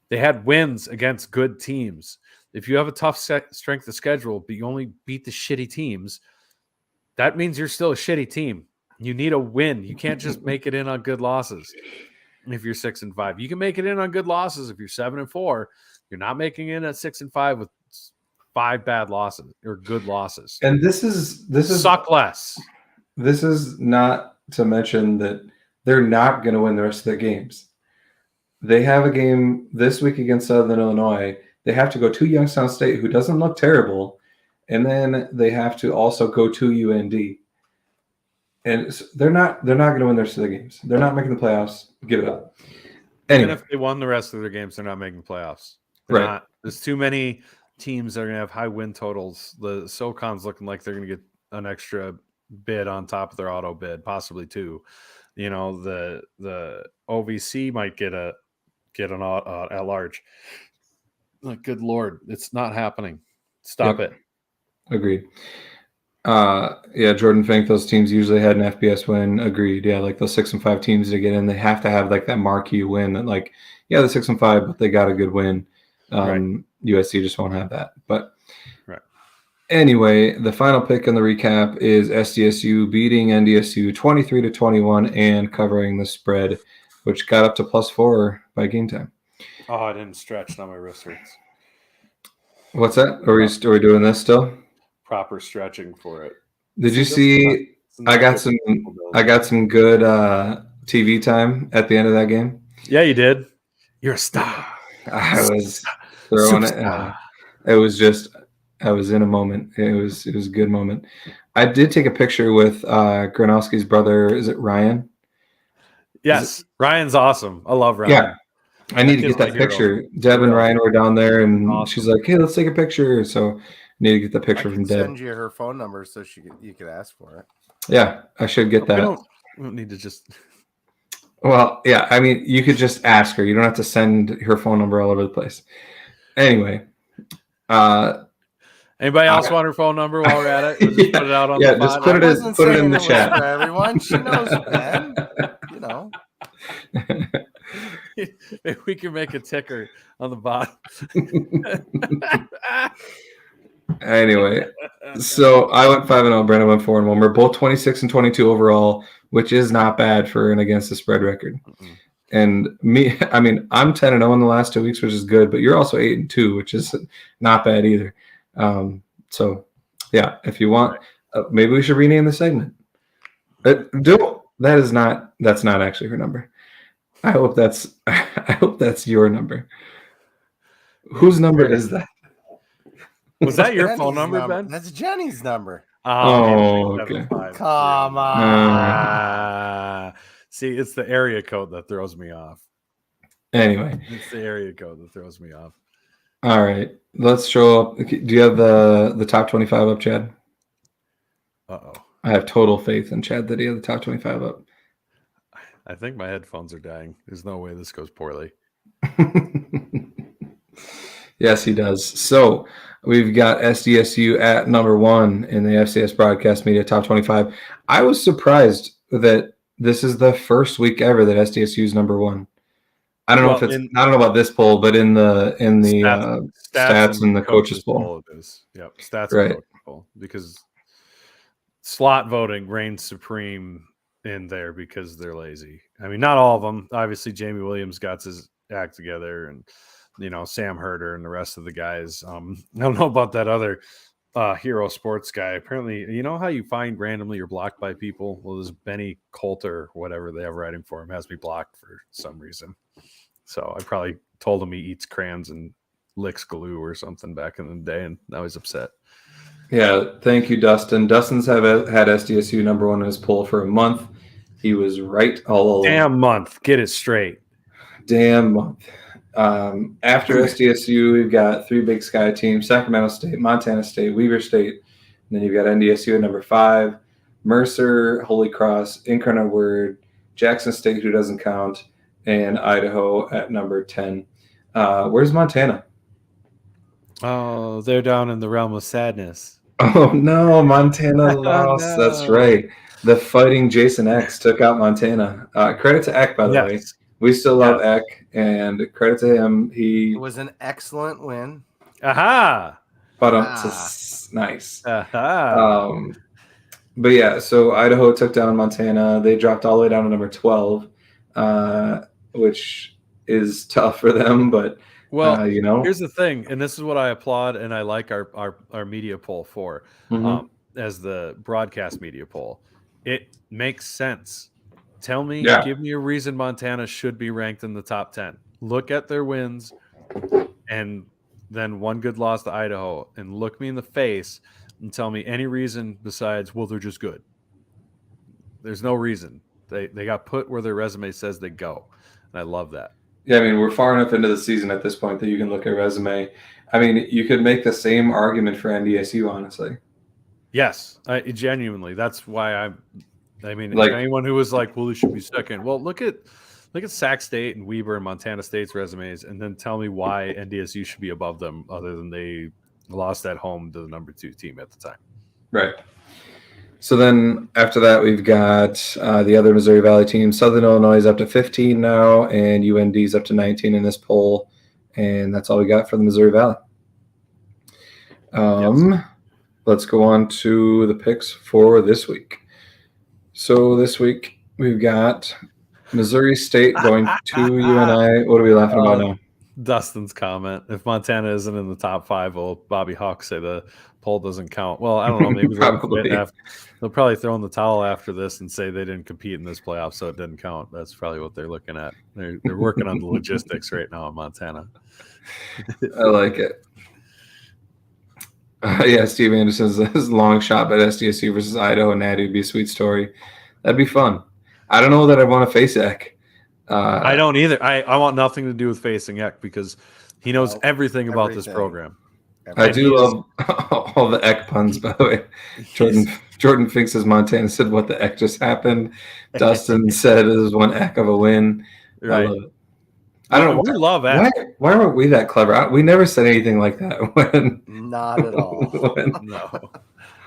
They had wins against good teams. If you have a tough strength of schedule, but you only beat the shitty teams, that means you're still a shitty team. You need a win. You can't just make it in on good losses. If you're 6-5, you can make it in on good losses. If you're 7-4, you're not making it at 6-5 with 5 bad losses or good losses. And this is suck less. This is not to mention that they're not going to win the rest of their games. They have a game this week against Southern Illinois. They have to go to Youngstown State, who doesn't look terrible, and then they have to also go to UND. And they're not going to win the rest of their games. They're not making the playoffs. Give it up. Anyway. Even if they won the rest of their games, they're not making the playoffs. Right. There's too many teams that are going to have high win totals. The SoCon's looking like they're going to get an extra bid on top of their auto bid, possibly 2. The OVC might get an at large. Like, good Lord, it's not happening. Stop it. Agreed. Jordan Fink, those teams usually had an FBS win. Agreed. Yeah, like those 6-5 teams to get in, they have to have like that marquee win that, like, yeah, the 6-5, but they got a good win. Right. USC just won't have that. But right. Anyway, the final pick in the recap is SDSU beating NDSU 23-21 and covering the spread, which got up to +4 by game time. Oh, I didn't stretch. Now my wrist hurts. What's that? Are we doing this still? Proper stretching for it. Did you see? I got some good TV time at the end of that game. Yeah, you did. You're a star. I was throwing it. It was just, I was in a moment. It was a good moment. I did take a picture with Gronowski's brother. Is it Ryan? Yes, Ryan's awesome. I love Ryan. Yeah, I need to get that picture. Deb and Ryan were down there, and she's like, "Hey, let's take a picture." So I need to get the picture from Deb. Send you her phone number so you could ask for it. Yeah, I should get that. We don't need to just. Well, yeah, I mean, you could just ask her. You don't have to send her phone number all over the place. Anyway, anybody else want her phone number while we're at it? We'll just put it out on the just put it in the chat. For everyone, she knows Ben. You know. Maybe we can make a ticker on the bottom. Anyway, so I went 5-0. Brandon went 4-1. We're both 26-22 overall, which is not bad for an against the spread record. Mm-hmm. And me, I mean, I'm 10-0 in the last 2 weeks, which is good. But you're also 8-2, which is not bad either. So yeah, if you want, maybe we should rename the segment. That's not actually her number. I hope that's your number. Whose number is that? Was that your Jenny's phone number, Ben? That's Jenny's number. Oh, okay. Come on. See, it's the area code that throws me off. Anyway. It's the area code that throws me off. All right. Let's show up. Do you have the top 25 up, Chad? Uh-oh. I have total faith in Chad that he has the top 25 up. I think my headphones are dying. There's no way this goes poorly. Yes, he does. So we've got SDSU at number 1 in the FCS Broadcast Media Top 25. I was surprised that this is the first week ever that SDSU is number 1. I don't know if it's. I don't know about this poll, but in the stats and the coaches poll, it is. Yep, stats right. and coaches poll, because slot voting reigns supreme in there because they're lazy. I mean, not all of them. Obviously, Jamie Williams got his act together, and Sam Herder and the rest of the guys. I don't know about that other Hero Sports guy. Apparently, you know how you find randomly you're blocked by people? Well, this Benny Coulter, whatever they have writing for him, has me blocked for some reason. So I probably told him he eats crayons and licks glue or something back in the day, and now he's upset. Yeah, thank you, Dustin. Dustin's had SDSU number 1 in his poll for a month. He was right all along. Damn month. Get it straight. Damn month. After SDSU, we've got 3 Big Sky teams: Sacramento State, Montana State, Weaver State. And then you've got NDSU at number 5, Mercer, Holy Cross, Incarnate Word, Jackson State, who doesn't count, and Idaho at number 10. Where's Montana? Oh, they're down in the realm of sadness. Oh, no, Montana lost. No. That's right. The Fighting Jason X took out Montana. Credit to Eck, by the way. We still love Eck, and credit to him. It was an excellent win. Aha! But nice. Aha! But yeah, so Idaho took down Montana. They dropped all the way down to number 12, which is tough for them. But well, here's the thing, and this is what I applaud, and I like our media poll for, as the broadcast media poll. It makes sense. Tell me, give me a reason Montana should be ranked in the top 10. Look at their wins, and then one good loss to Idaho, and look me in the face and tell me any reason besides, well, they're just good. There's no reason. They got put where their resume says they go, and I love that. Yeah, I mean, we're far enough into the season at this point that you can look at resume. I mean, you could make the same argument for NDSU, honestly. Yes, genuinely. That's why I mean, like, anyone who was like, well, they should be second. Well, look at Sac State and Weber and Montana State's resumes, and then tell me why NDSU should be above them, other than they lost at home to the number 2 team at the time. Right. So then after that, we've got the other Missouri Valley teams. Southern Illinois is up to 15 now, and UND is up to 19 in this poll. And that's all we got for the Missouri Valley. Let's go on to the picks for this week. So this week we've got Missouri State going to UNI. What are we laughing about now? Dustin's comment. If Montana isn't in the top 5, will Bobby Hawk say the poll doesn't count? Well, I don't know. Maybe they'll probably throw in the towel after this and say they didn't compete in this playoff, so it didn't count. That's probably what they're looking at. They're working on the logistics right now in Montana. I like it. Yeah, Steve Anderson's long shot at SDSU versus Idaho, and that'd be a sweet story. That'd be fun. I don't know that I want to face Eck. I don't either. I want nothing to do with facing Eck because he knows everything about this program. I do love all the Eck puns, by the way. Jordan thinks Montana said, "What the Eck just happened?" Dustin said, "It was one Eck of a win." Right. I love it. I don't know. We love Eck. Why weren't we that clever? We never said anything like that. Not at all. No.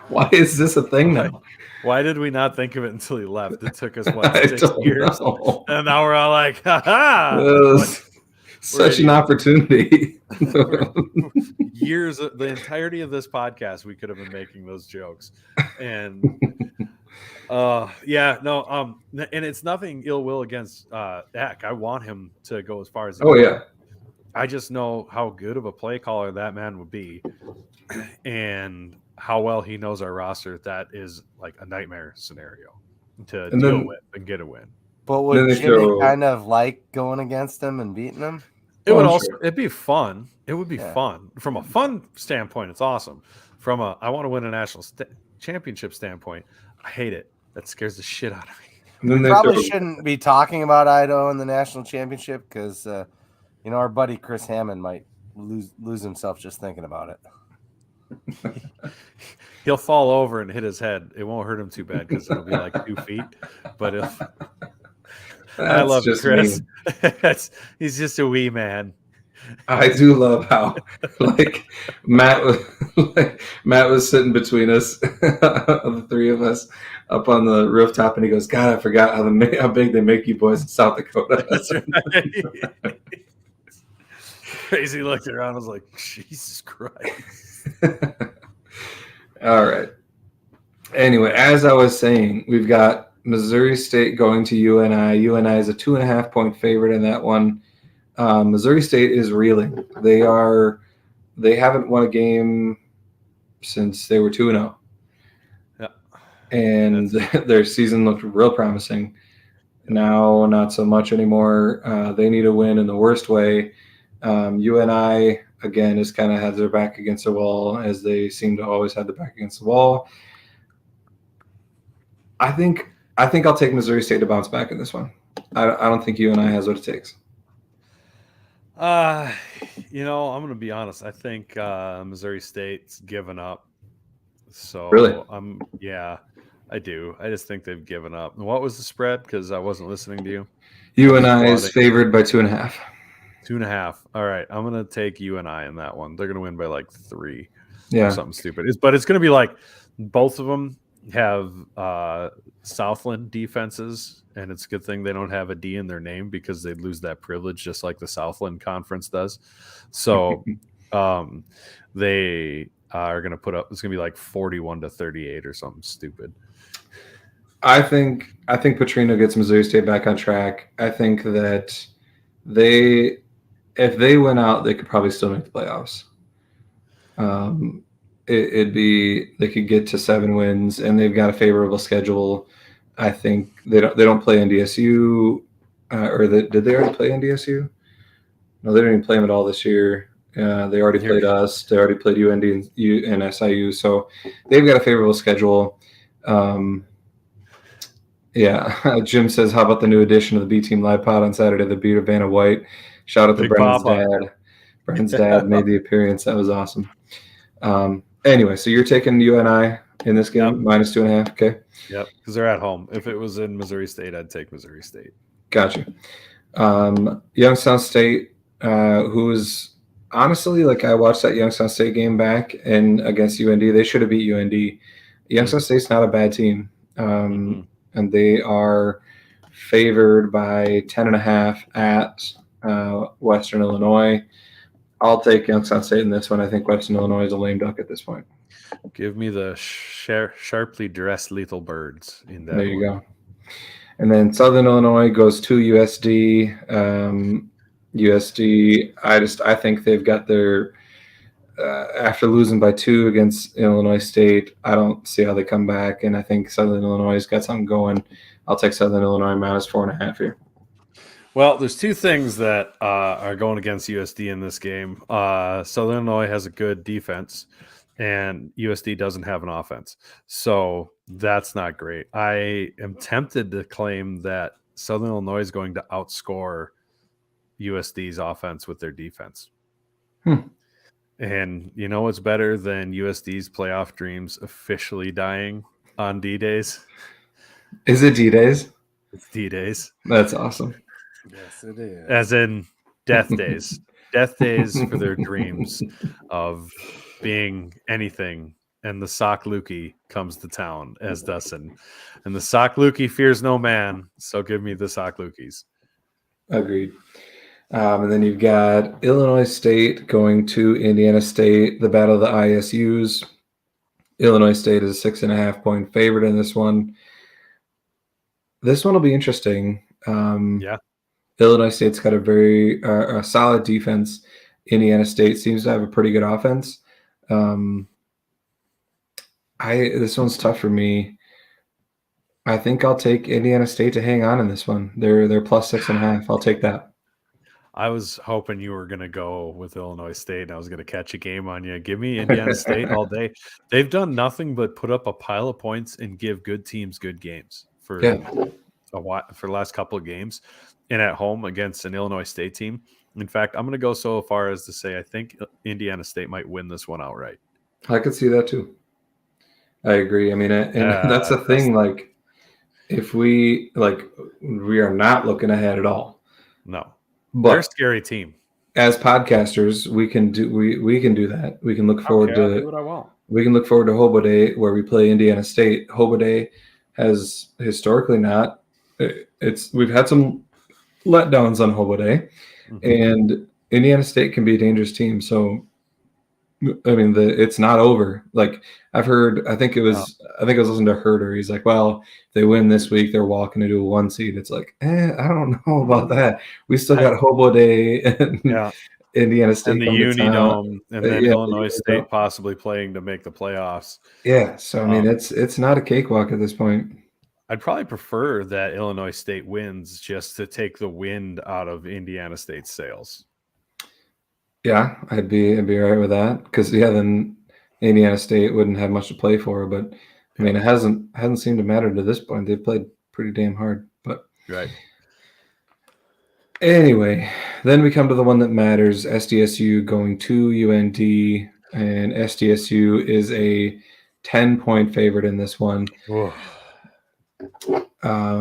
Why is this a thing now? Why did we not think of it until he left? It took us, 6 years? Know. And now we're all like, ha-ha! Such an opportunity. Years, the entirety of this podcast, we could have been making those jokes. And, and it's nothing ill will against Eck. I want him to go as far as he can. Yeah. I just know how good of a play caller that man would be. And how well he knows our roster. That is like a nightmare scenario to deal with and get a win. But would Jimmy kind of like going against him and beating him? It'd be fun. It would be fun. From a fun standpoint, it's awesome. From a I want to win a national championship standpoint, I hate it. That scares the shit out of me. We probably shouldn't be talking about Idaho in the national championship because, our buddy Chris Hammond might lose himself just thinking about it. He'll fall over and hit his head. It won't hurt him too bad because it'll be like 2 feet. But if I love Chris, he's just a wee man. I do love how Matt was sitting between us, the three of us, up on the rooftop, and he goes, "God, I forgot how big they make you boys in South Dakota." That's right. Crazy looked around. I was like, Jesus Christ. All right. Anyway, as I was saying, we've got Missouri State going to UNI. UNI is a 2.5-point favorite in that one. Missouri State is reeling. They haven't won a game since they were 2-0. Yeah. And their season looked real promising. Now, not so much anymore. They need a win in the worst way. UNI, again, has kind of had their back against the wall, as they seem to always have their back against the wall. I think I'll take Missouri State to bounce back in this one. I don't think UNI has what it takes. I'm going to be honest. I think Missouri State's given up. So really, yeah, I do. I just think they've given up. And what was the spread? Because I wasn't listening to you. UNI is favored by 2.5. 2.5. All right, I'm going to take UNI in that one. They're going to win by like 3. Yeah, or something stupid. But it's going to be like both of them have Southland defenses, and it's a good thing they don't have a D in their name because they'd lose that privilege just like the Southland Conference does. So they are going to put up, it's going to be like 41-38 or something stupid. I think Petrino gets Missouri State back on track. I think that if they went out, they could probably still make the playoffs. They could get to 7 wins, and they've got a favorable schedule. I think they don't play NDSU, did they already play NDSU? No, they didn't even play them at all this year. They already played us. They already played UND and SIU, so they've got a favorable schedule. Yeah, Jim says, "How about the new edition of the B Team Live Pod on Saturday? The beat of Vanna White." Shout out to Brennan's dad. Brennan's dad made the appearance. That was awesome. Anyway, so you're taking UNI in this game, minus 2.5. Okay. Yep, because they're at home. If it was in Missouri State, I'd take Missouri State. Gotcha. Youngstown State, who's honestly, I watched that Youngstown State game back and against UND. They should have beat UND. Youngstown State's not a bad team, and they are favored by 10.5 at Western Illinois. I'll take Youngstown State in this one. I think Western Illinois is a lame duck at this point. Give me the sharply dressed lethal birds in that. There you go. And then Southern Illinois goes to USD. USD, I think they've got their after losing by 2 against Illinois State. I don't see how they come back, and I think Southern Illinois has got something going. I'll take Southern Illinois minus 4.5 here. Well, there's 2 things that are going against USD in this game. Southern Illinois has a good defense, and USD doesn't have an offense. So that's not great. I am tempted to claim that Southern Illinois is going to outscore USD's offense with their defense. And you know what's better than USD's playoff dreams officially dying on D-Days? Is it D-Days? It's D-Days. That's awesome. Yes, it is. As in death days. Death days for their dreams of being anything. And the Sock Lukey comes to town as Dustin. And the Sock Lukey fears no man, so give me the Sock Lukeys. Agreed. And then you've got Illinois State going to Indiana State, the battle of the ISUs. Illinois State is a 6.5-point favorite in this one. This one will be interesting. Yeah. Illinois State's got a very a solid defense. Indiana State seems to have a pretty good offense. This one's tough for me. I think I'll take Indiana State to hang on in this one. They're plus 6.5. I'll take that. I was hoping you were going to go with Illinois State, and I was going to catch a game on you. Give me Indiana State all day. They've done nothing but put up a pile of points and give good teams good games for the last couple of games, and at home against an Illinois State team. In fact, I'm going to go so far as to say I think Indiana State might win this one outright. I could see that too. I agree. I mean, and that's the thing. Like, if we are not looking ahead at all. No. But they're a scary team. As podcasters, we can do that. We can look forward to do what I want. We can look forward to Hobo Day, where we play Indiana State. Hobo Day has historically not. We've had some letdowns on Hobo Day, and Indiana State can be a dangerous team. So, I mean, it's not over. Like I've heard, I think it was listening to Herder. He's like, well, if they win this week, they're walking into a 1 seed. It's like, I don't know about that. We still got Hobo Day and Indiana State and the UND Dome, and then Illinois State possibly playing to make the playoffs. Yeah, so I mean, it's not a cakewalk at this point. I'd probably prefer that Illinois State wins just to take the wind out of Indiana State's sails. Yeah, I'd be all right with that because then Indiana State wouldn't have much to play for. But I mean, it hasn't seemed to matter to this point. They've played pretty damn hard. But right. Anyway, then we come to the one that matters: SDSU going to UND, and SDSU is a 10-point favorite in this one.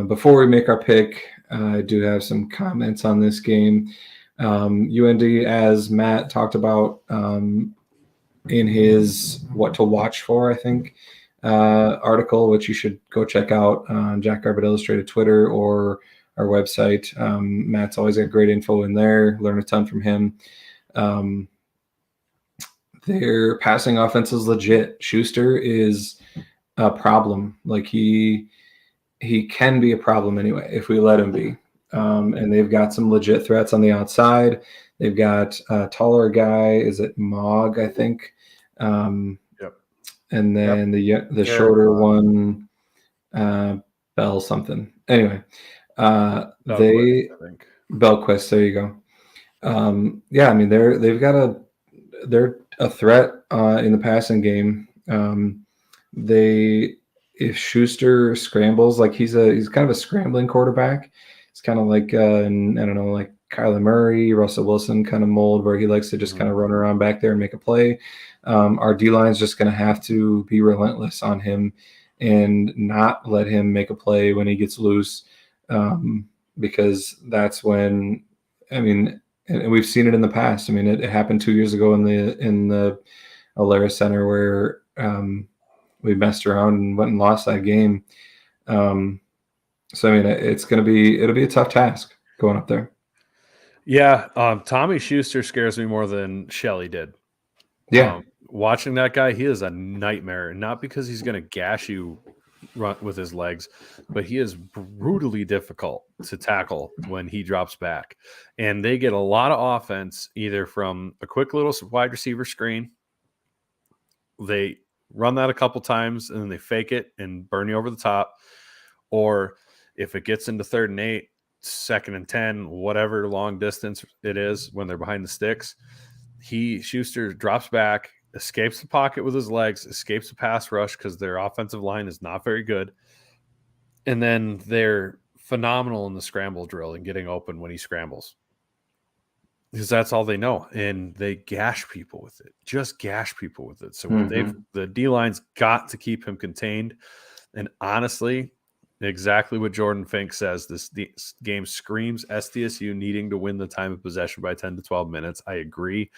Before we make our pick, I do have some comments on this game. UND, as Matt talked about in his What to Watch For, I think, article, which you should go check out on Jackrabbit Illustrated Twitter or our website. Matt's always got great info in there. Learn a ton from him. Their passing offense is legit. Schuster is a problem. Like he can be a problem anyway if we let him be. And they've got some legit threats on the outside. They've got a taller guy. Is it Mogg, I think? Yep. And then the shorter one, Bell something. Anyway, Belquist, there you go. Yeah, I mean they're a threat in the passing game. If Schuster scrambles, like he's kind of a scrambling quarterback. It's kind of like I don't know, like Kyler Murray, Russell Wilson kind of mold where he likes to just kind of run around back there and make a play. Our D-line is just going to have to be relentless on him and not let him make a play when he gets loose, because that's when, I mean, and we've seen it in the past. I mean, it happened 2 years ago in the Alara Center where we messed around and went and lost that game. So I mean, it'll be a tough task going up there. Yeah, Tommy Schuster scares me more than Shelley did. Yeah, watching that guy, he is a nightmare, and not because he's going to gash you with his legs, but he is brutally difficult to tackle when he drops back. And they get a lot of offense either from a quick little wide receiver screen. They run that a couple times and then they fake it and burn you over the top, or if it gets into 3rd and 8, 2nd and 10, whatever long distance it is when they're behind the sticks, Schuster drops back, escapes the pocket with his legs, escapes the pass rush because their offensive line is not very good. And then they're phenomenal in the scramble drill and getting open when he scrambles, because that's all they know. And they gash people with it, just gash people with it. So the D-line's got to keep him contained. And honestly, exactly what Jordan Fink says, this game screams SDSU needing to win the time of possession by 10 to 12 minutes. I agree.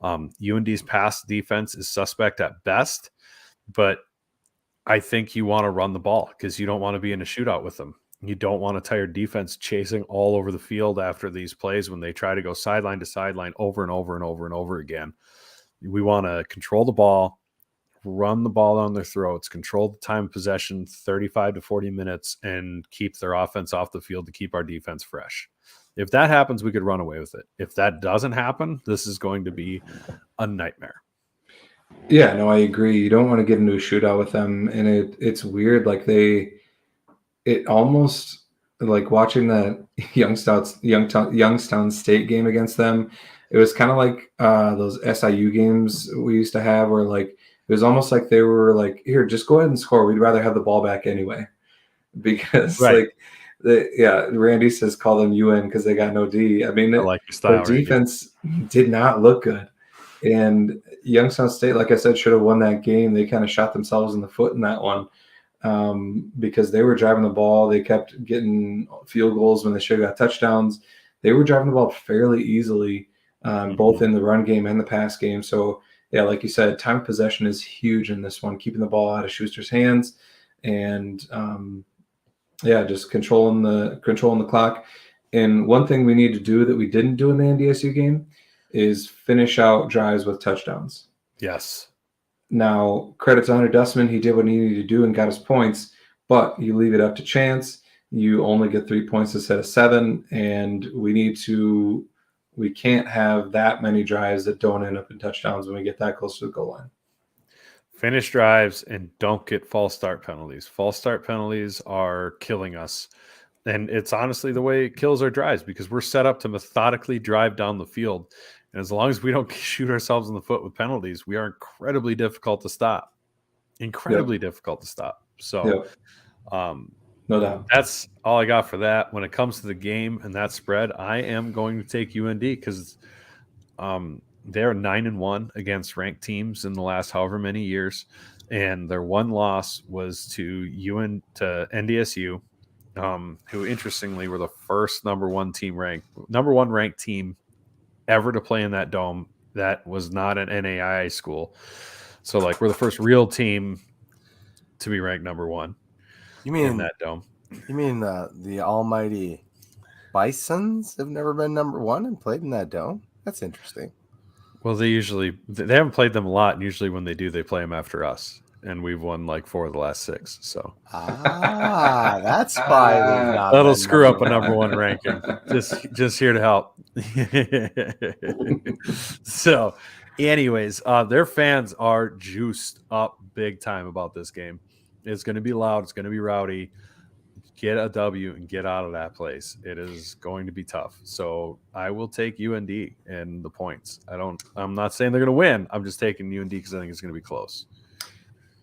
UND's pass defense is suspect at best, but I think you want to run the ball because you don't want to be in a shootout with them. You don't want a tired defense chasing all over the field after these plays when they try to go sideline to sideline over and over and over and over again. We want to control the ball, run the ball down their throats, control the time of possession 35 to 40 minutes, and keep their offense off the field to keep our defense fresh. If that happens, we could run away with it. If that doesn't happen, this is going to be a nightmare. Yeah, no, I agree. You don't want to get into a shootout with them. And it's weird. Like it almost, like watching that Youngstown State game against them. It was kind of like those SIU games we used to have, where like it was almost like they were like, "Here, just go ahead and score. We'd rather have the ball back anyway," because Right. Randy says call them UN because they got no D. I mean, I like your style, their defense did not look good, and Youngstown State, like I said, should have won that game. They kind of shot themselves in the foot in that one. Because they were driving the ball. They kept getting field goals when they should have got touchdowns. They were driving the ball fairly easily, both in the run game and the pass game. So, yeah, like you said, time of possession is huge in this one, keeping the ball out of Schuster's hands and, just controlling the clock. And one thing we need to do that we didn't do in the NDSU game is finish out drives with touchdowns. Yes. Now, credit to Hunter Dustman. He did what he needed to do and got his points, but you leave it up to chance. You only get 3 points instead of 7, and we can't have that many drives that don't end up in touchdowns when we get that close to the goal line. Finish drives and don't get false start penalties. False start penalties are killing us. And it's honestly the way it kills our drives because we're set up to methodically drive down the field. And as long as we don't shoot ourselves in the foot with penalties, we are incredibly difficult to stop. Difficult to stop. So, no doubt. That's all I got for that. When it comes to the game and that spread, I am going to take UND because they're 9-1 against ranked teams in the last however many years, and their one loss was to NDSU, who interestingly were the first number one ranked team ever to play in that dome that was not an NAIA school. So like we're the first real team to be ranked number one. You mean in that dome? You mean the almighty Bisons have never been number one and played in that dome? That's interesting. Well, they haven't played them a lot, and usually when they do, they play them after us, and we've won like 4 of the last 6. So that's why they've not that'll been screw up a one. number one ranking. Just here to help. So, anyways, their fans are juiced up big time about this game. It's going to be loud. It's going to be rowdy. Get a W and get out of that place. It is going to be tough. So I will take UND and the points. I'm not saying they're going to win. I'm just taking UND because I think it's going to be close.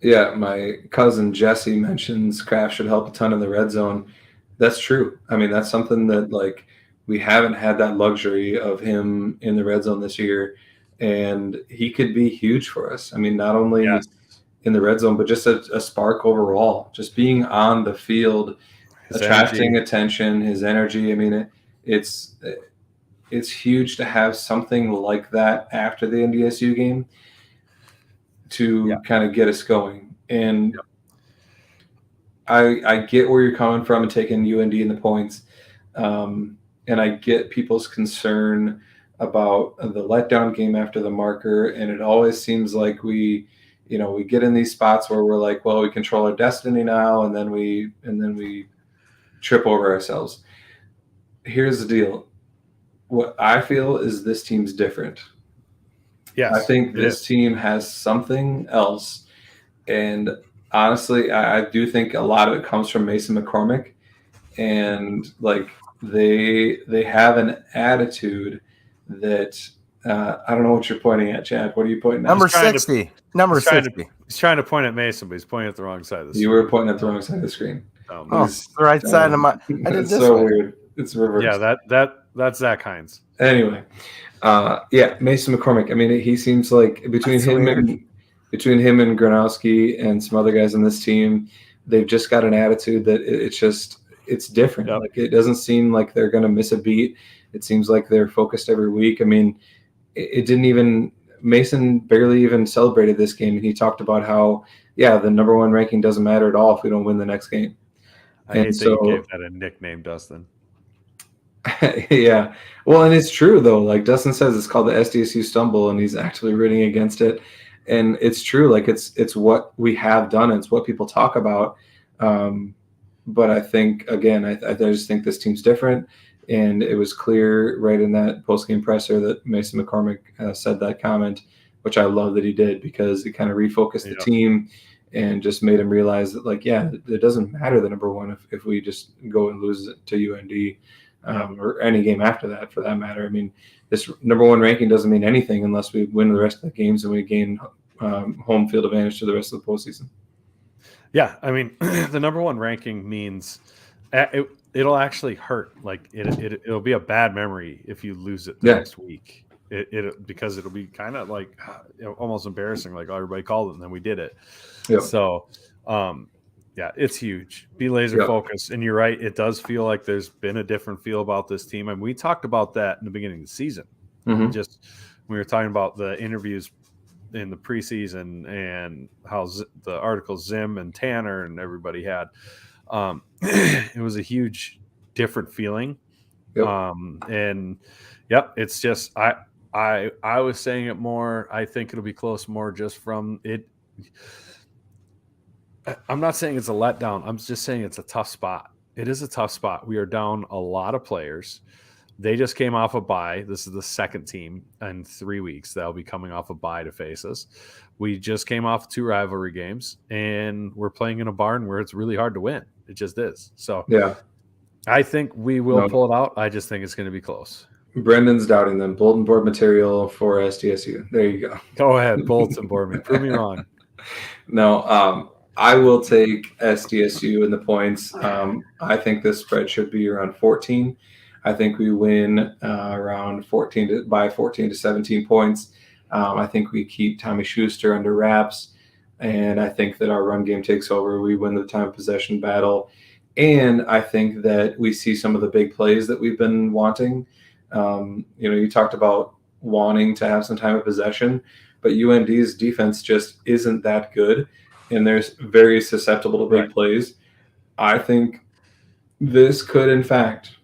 Yeah, my cousin Jesse mentions Kraft should help a ton in the red zone. That's true. I mean, that's something that like we haven't had that luxury of him in the red zone this year, and he could be huge for us. I mean, not only in the red zone, but just a spark overall, just being on the field. His attracting attention, his energy. I mean, it's huge to have something like that after the NDSU game to kind of get us going. And I get where you're coming from and taking UND in the points. And I get people's concern about the letdown game after the marker. And it always seems like we get in these spots where we're like, well, we control our destiny now, and then we trip over ourselves. Here's the deal. What I feel is this team's different. Yes, I think this team has something else. And honestly, I do think a lot of it comes from Mason McCormick. And like they have an attitude that I don't know what you're pointing at, Chad. What are you pointing at? Number 60. Number 60. He's trying to point at Mason, but he's pointing at the wrong side of the screen. You were pointing at the wrong side of the screen. The right side of my. I did it's this so way. weird. It's reversed. Yeah, that's Zach Hines. Anyway, Mason McCormick. I mean, he seems like between him and Gronowski and some other guys on this team, they've just got an attitude that it's different. Yep. Like it doesn't seem like they're going to miss a beat. It seems like they're focused every week. I mean, Mason barely even celebrated this game, and he talked about how the number one ranking doesn't matter at all if we don't win the next game. I hate that you gave that a nickname, Dustin. Yeah. Well, and it's true, though. Like Dustin says, it's called the SDSU Stumble, and he's actually rooting against it. And it's true. Like it's what we have done. It's what people talk about. But I think, again, I just think this team's different. And it was clear right in that post-game presser that Mason McCormick said that comment, which I love that he did because it kind of refocused the team. and just made him realize that, like, yeah, it doesn't matter the number one if we just go and lose it to UND or any game after that, for that matter. I mean, this number one ranking doesn't mean anything unless we win the rest of the games and we gain home field advantage to the rest of the postseason. Yeah, I mean, the number one ranking means it'll actually hurt. Like it'll be a bad memory if you lose it the next week. Because it'll be kind of like almost embarrassing. Like, oh, everybody called it, and then we did it. Yep. So, yeah, it's huge. Be laser focused, and you're right. It does feel like there's been a different feel about this team, and we talked about that in the beginning of the season. Mm-hmm. Just we were talking about the interviews in the preseason and how the articles Zim and Tanner and everybody had. It was a huge different feeling. Yep. It's just I was saying it more. I think it'll be close more just from it. I'm not saying it's a letdown. I'm just saying it's a tough spot. It is a tough spot. We are down a lot of players. They just came off a bye. This is the second team in 3 weeks that'll be coming off a bye to face us. We just came off 2 rivalry games, and we're playing in a barn where it's really hard to win. It just is. So yeah, I think we will pull it out. I just think it's going to be close. Brendan's doubting them. Bulletin board material for SDSU. There you go. Go ahead, bulletin board me. Prove me wrong. No, I will take SDSU in the points. I think this spread should be around 14. I think we win around 14 to 17 points. I think we keep Tommy Schuster under wraps, and I think that our run game takes over. We win the time of possession battle, and I think that we see some of the big plays that we've been wanting. You talked about wanting to have some time of possession, but UND's defense just isn't that good, and they're very susceptible to big plays. I think this could, in fact,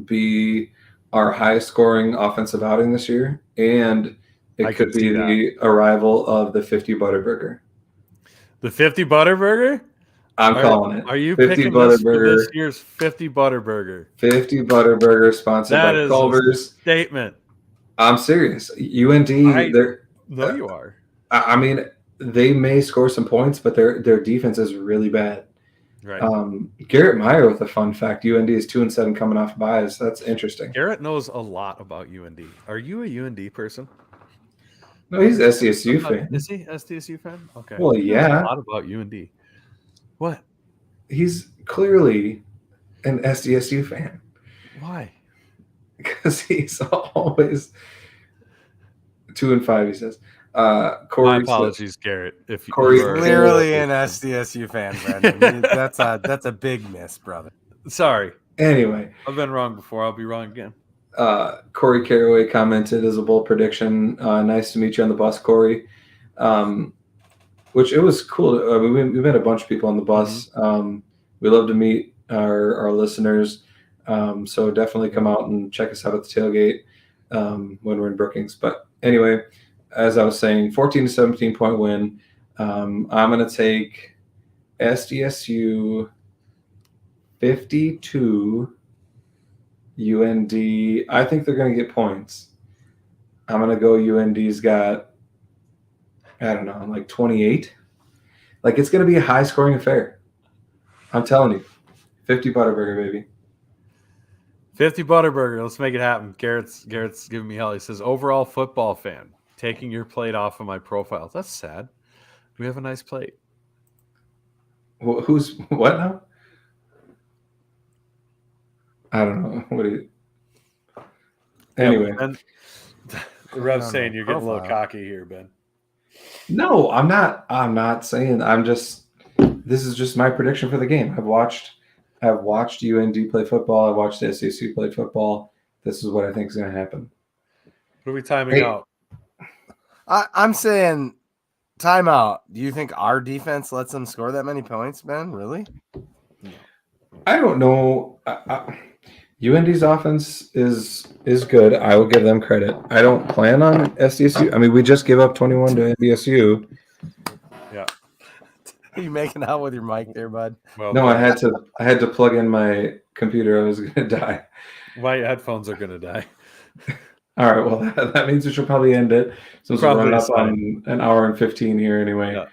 be our highest scoring offensive outing this year, and it could be the arrival of the 50 Butterburger. The 50 Butterburger? I'm calling it. Are you picking this year's 50 Butterburger? 50 Butterburger sponsored by Culver's. Statement. I'm serious. UND. No, you are. I mean, they may score some points, but their defense is really bad. Right. Garrett Meyer with a fun fact: UND is 2-7 coming off buys. That's interesting. Garrett knows a lot about UND. Are you a UND person? No, he's an SDSU fan. Is he SDSU fan? Okay. Well, yeah. A lot about UND. What? He's clearly an SDSU fan. Why? Because he's always 2-5. He says. Corey, my apologies, Garrett. If you Corey's clearly an SDSU fan, Brandon. that's a big miss, brother. Sorry. Anyway, I've been wrong before. I'll be wrong again. Corey Caraway commented as a bold prediction. Nice to meet you on the bus, Corey. Which it was cool. We met a bunch of people on the bus. Mm-hmm. We love to meet our listeners. So definitely come out and check us out at the tailgate when we're in Brookings. But anyway, as I was saying, 14 to 17 point win. I'm going to take SDSU 52 UND. I think they're going to get points. I'm going to go UND's got, I don't know, like 28. Like, it's going to be a high scoring affair. I'm telling you. 50 Butterburger, baby. 50 Butterburger. Let's make it happen. Garrett's giving me hell. He says, overall football fan. Taking your plate off of my profile. That's sad. We have a nice plate. Who's what now? I don't know. What do you? Anyway, Ben, the ref's saying you're getting a little cocky here, Ben. No, I'm not. I'm not saying. I'm just. This is just my prediction for the game. I've watched UND play football. I've watched SAC play football. This is what I think is going to happen. What are we timing out? I'm saying timeout. Do you think our defense lets them score that many points, Ben? Really? I don't know. UND's offense is good. I will give them credit. I don't plan on SDSU. I mean, we just gave up 21 to NDSU. Yeah. Are you making out with your mic there, bud? Well, no, I had to plug in my computer. I was going to die. My headphones are going to die. All right, well, that means we should probably end it. So we're running up on an hour and 15 here anyway.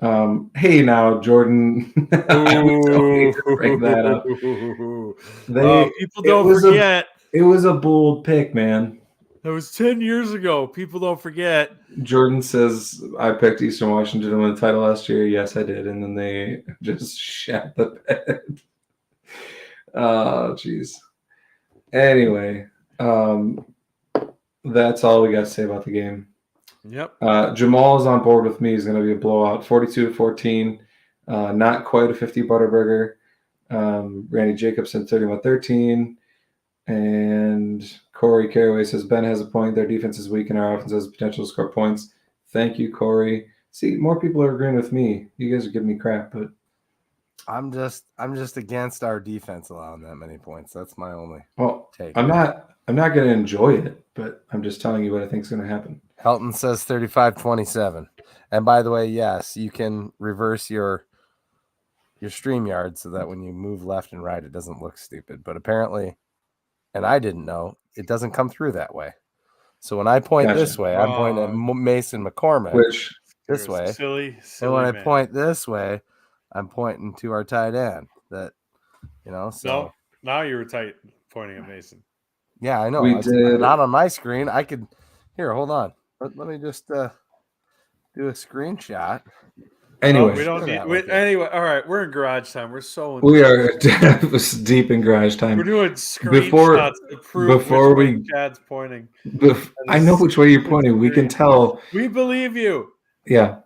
Hey, now Jordan, I was going to bring that up. People don't forget. It was a bold pick, man. That was 10 years ago. People don't forget. Jordan says I picked Eastern Washington to win the title last year. Yes, I did, and then they just shat the bed. Oh, jeez. Anyway, that's all we got to say about the game. Yep. Jamal is on board with me. He's going to be a blowout, 42-14. Not quite a 50 Butterburger. Randy Jacobson, 31-13. And Corey Caraway says, Ben has a point. Their defense is weak and our offense has potential to score points. Thank you, Corey. See, more people are agreeing with me. You guys are giving me crap, but I'm just against our defense allowing that many points. That's my only take. I'm not going to enjoy it, but I'm just telling you what I think is going to happen. Helton says 35-27. And by the way, yes, you can reverse your StreamYard so that when you move left and right, it doesn't look stupid. But apparently, and I didn't know, it doesn't come through that way. So when I point this way, I'm pointing at Mason McCormick. Which this way. Silly and when man. I point this way, I'm pointing to our tight end. That, so. No, now you were pointing at Mason. Yeah, I know. We did. Not on my screen. I could. Here, hold on. Let me just do a screenshot. Anyway, we don't need. Anyway, all right. We're in garage time. We're so. We are deep in garage time. We're doing screenshots to prove which way Chad's pointing. I know which way you're pointing. We can tell. We believe you. Yeah.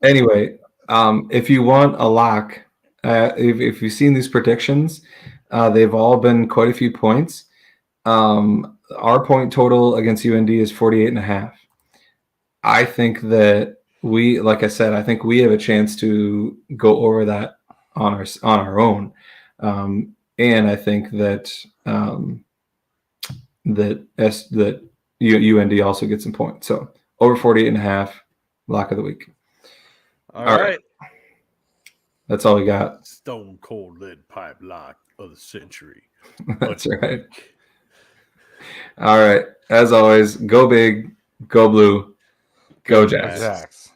Anyway, if you want a lock, if you've seen these predictions, they've all been quite a few points. Our point total against UND is 48.5. I think that like I said, I think we have a chance to go over that on our own. And I think that that UND also gets some points. So over 48.5, lock of the week. All right. That's all we got. Stone cold lead pipe lock of the century. That's right. All right. As always, go big, go blue, go Jacks.